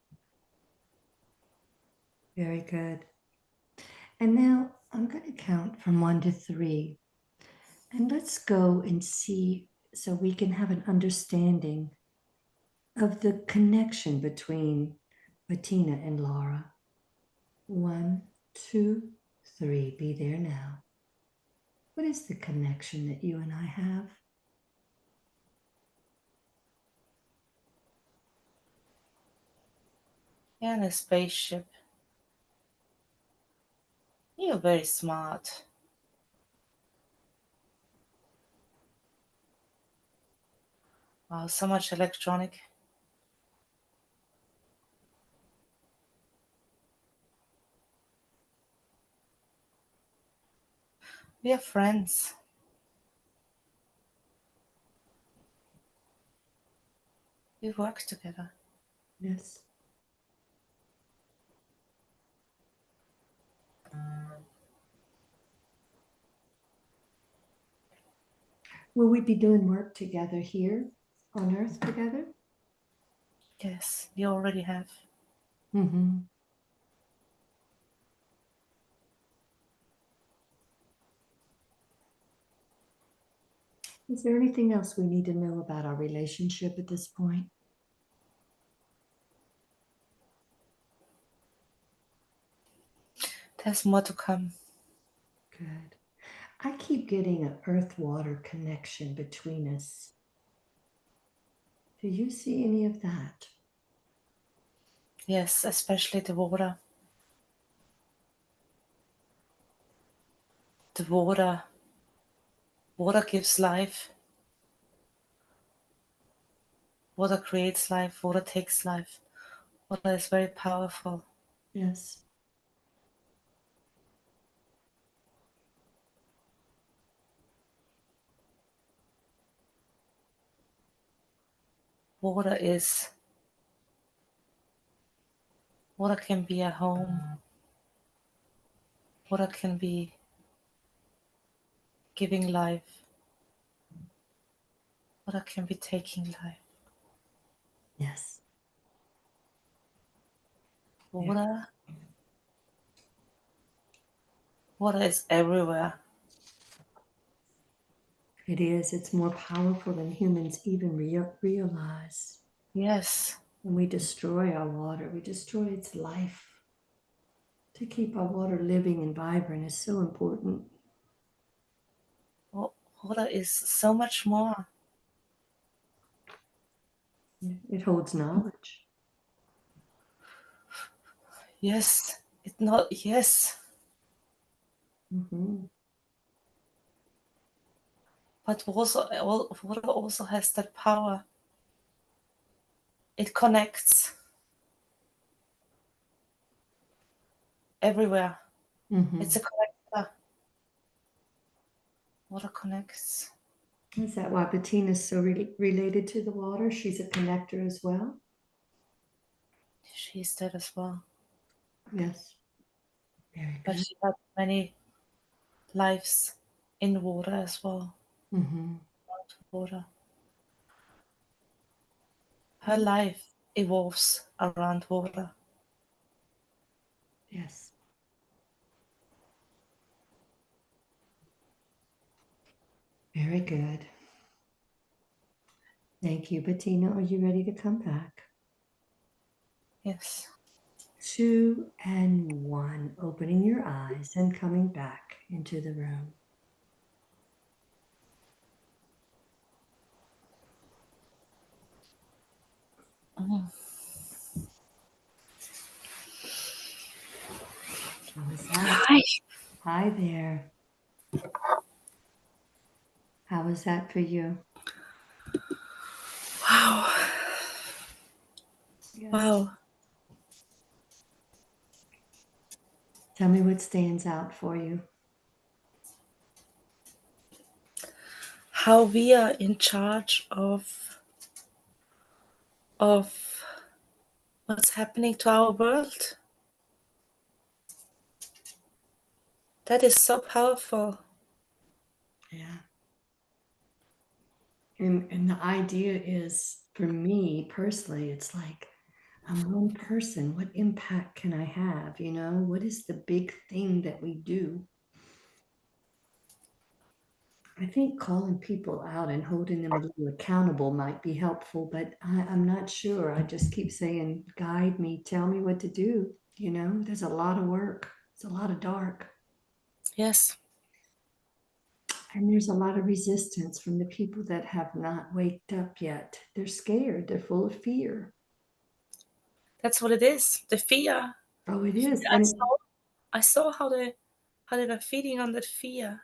Very good. And now I'm going to count from 1 to 3. And let's go and see so we can have an understanding of the connection between Bettina and Laura. 1, 2, 3. Be there now. What is the connection that you and I have? You're in a spaceship. You're very smart. Wow, so much electronic. We are friends. We work together. Yes. Will we be doing work together here on Earth together? Yes, we already have. Mm-hmm. Is there anything else we need to know about our relationship at this point? There's more to come. Good. I keep getting an earth-water connection between us. Do you see any of that? Yes, especially the water. The water. Water gives life. Water creates life. Water takes life. Water is very powerful. Yes. Water is. Water can be a home. Water can be giving life. Water can be taking life. Yes. Water. Water is everywhere. It is. It's more powerful than humans even realize. Yes. When we destroy our water, we destroy its life. To keep our water living and vibrant is so important. Water is so much more. It holds knowledge. Yes. It not. Yes. Mm-hmm. But water also has that power. It connects everywhere. Mm-hmm. It's a connector. Water connects. Is that why Bettina's so related to the water? She's a connector as well? She's dead as well. Yes. Very But good. she had many lives in water as well. Mm-hmm. Water. Her life evolves around water. Yes. Very good. Thank you, Bettina. Are you ready to come back? Yes. 2 and 1. Opening your eyes and coming back into the room. Mm. How was that? Hi. Hi there. How was that for you? Wow. Wow. Tell me what stands out for you. How we are in charge of what's happening to our world. That is so powerful. Yeah. And the idea is, for me personally, it's like, I'm one person. What impact can I have? You know, what is the big thing that we do? I think calling people out and holding them a little accountable might be helpful, but I'm not sure. I just keep saying, guide me, tell me what to do. You know, there's a lot of work, it's a lot of dark, Yes, and there's a lot of resistance from the people that have not waked up yet. They're scared, they're full of fear. that's what it is. The fear. Oh, it is. I And saw I saw how they were feeding on that fear.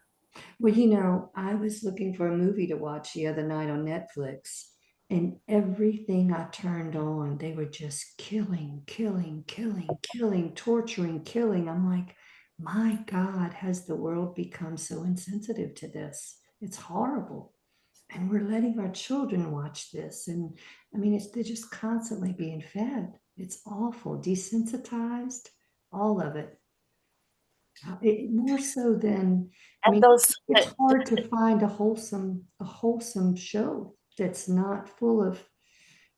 well, you know, I was looking for a movie to watch the other night on Netflix, and everything I turned on, they were just killing, killing, killing, killing, torturing, killing. I'm like, my God, has the world become so insensitive to this? It's horrible. And we're letting our children watch this. And I mean, they're just constantly being fed. It's awful, desensitized, all of it. More so than, I And mean, those it's hard to find a wholesome show that's not full of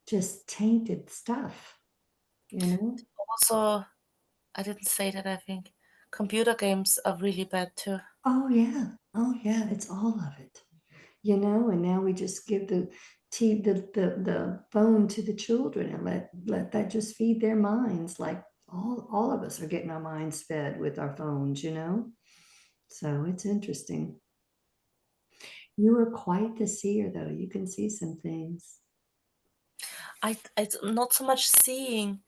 just tainted stuff, you know? also, I didn't say that, I think. Computer games are really bad too. Oh yeah. Oh yeah, it's all of it. You know, and now we just give the phone to the children and let that just feed their minds, like all of us are getting our minds fed with our phones, you know? So it's interesting. You are quite the seer, though. You can see some things. It's not so much seeing.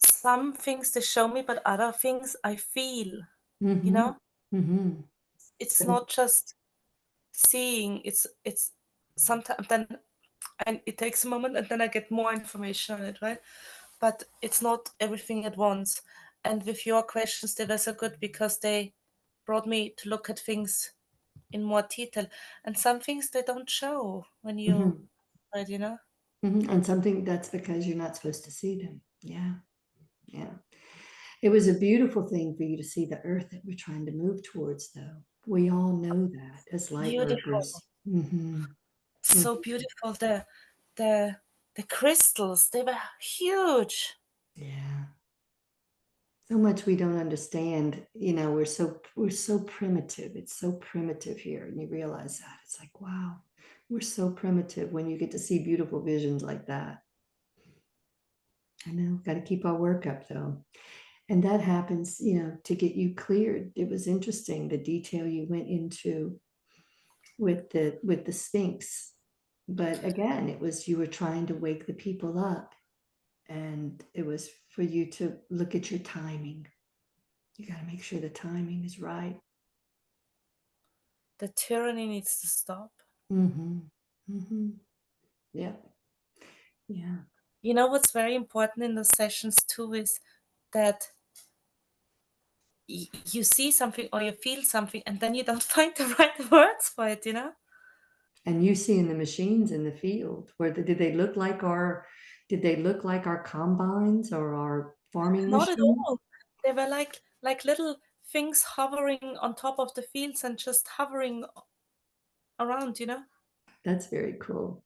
Some things they show me, but other things I feel, you Mm-hmm. know? Mm-hmm. It's not just seeing, it's sometimes then, and it takes a moment and then I get more information on it, right? But it's not everything at once. And with your questions, they were so good because they brought me to look at things in more detail. And some things they don't show when you Mm-hmm. read, you know? Mm-hmm. And something that's because you're not supposed to see them. Yeah. Yeah. It was a beautiful thing for you to see the earth that we're trying to move towards, though. We all know that as light Beautiful. workers. Mm-hmm. So beautiful. The the crystals, they were huge. Yeah. So much we don't understand. You know, we're so primitive. It's so primitive here. And you realize that. It's like, wow, we're so primitive when you get to see beautiful visions like that. I know, got to keep our work up though. And that happens, to get you cleared. It was interesting the detail you went into with the Sphinx. But again, it was you were trying to wake the people up, and it was for you to look at your timing. You got to make sure the timing is right. The tyranny needs to stop. Mm-hmm. Mm-hmm. Yeah. Yeah. You know what's very important in those sessions too is that you see something or you feel something and then you don't find the right words for it, you know? And you seeing the machines in the field, did they look like our combines or our farming Not at machines? all. They were like little things hovering on top of the fields and just hovering around, you know? That's very cool.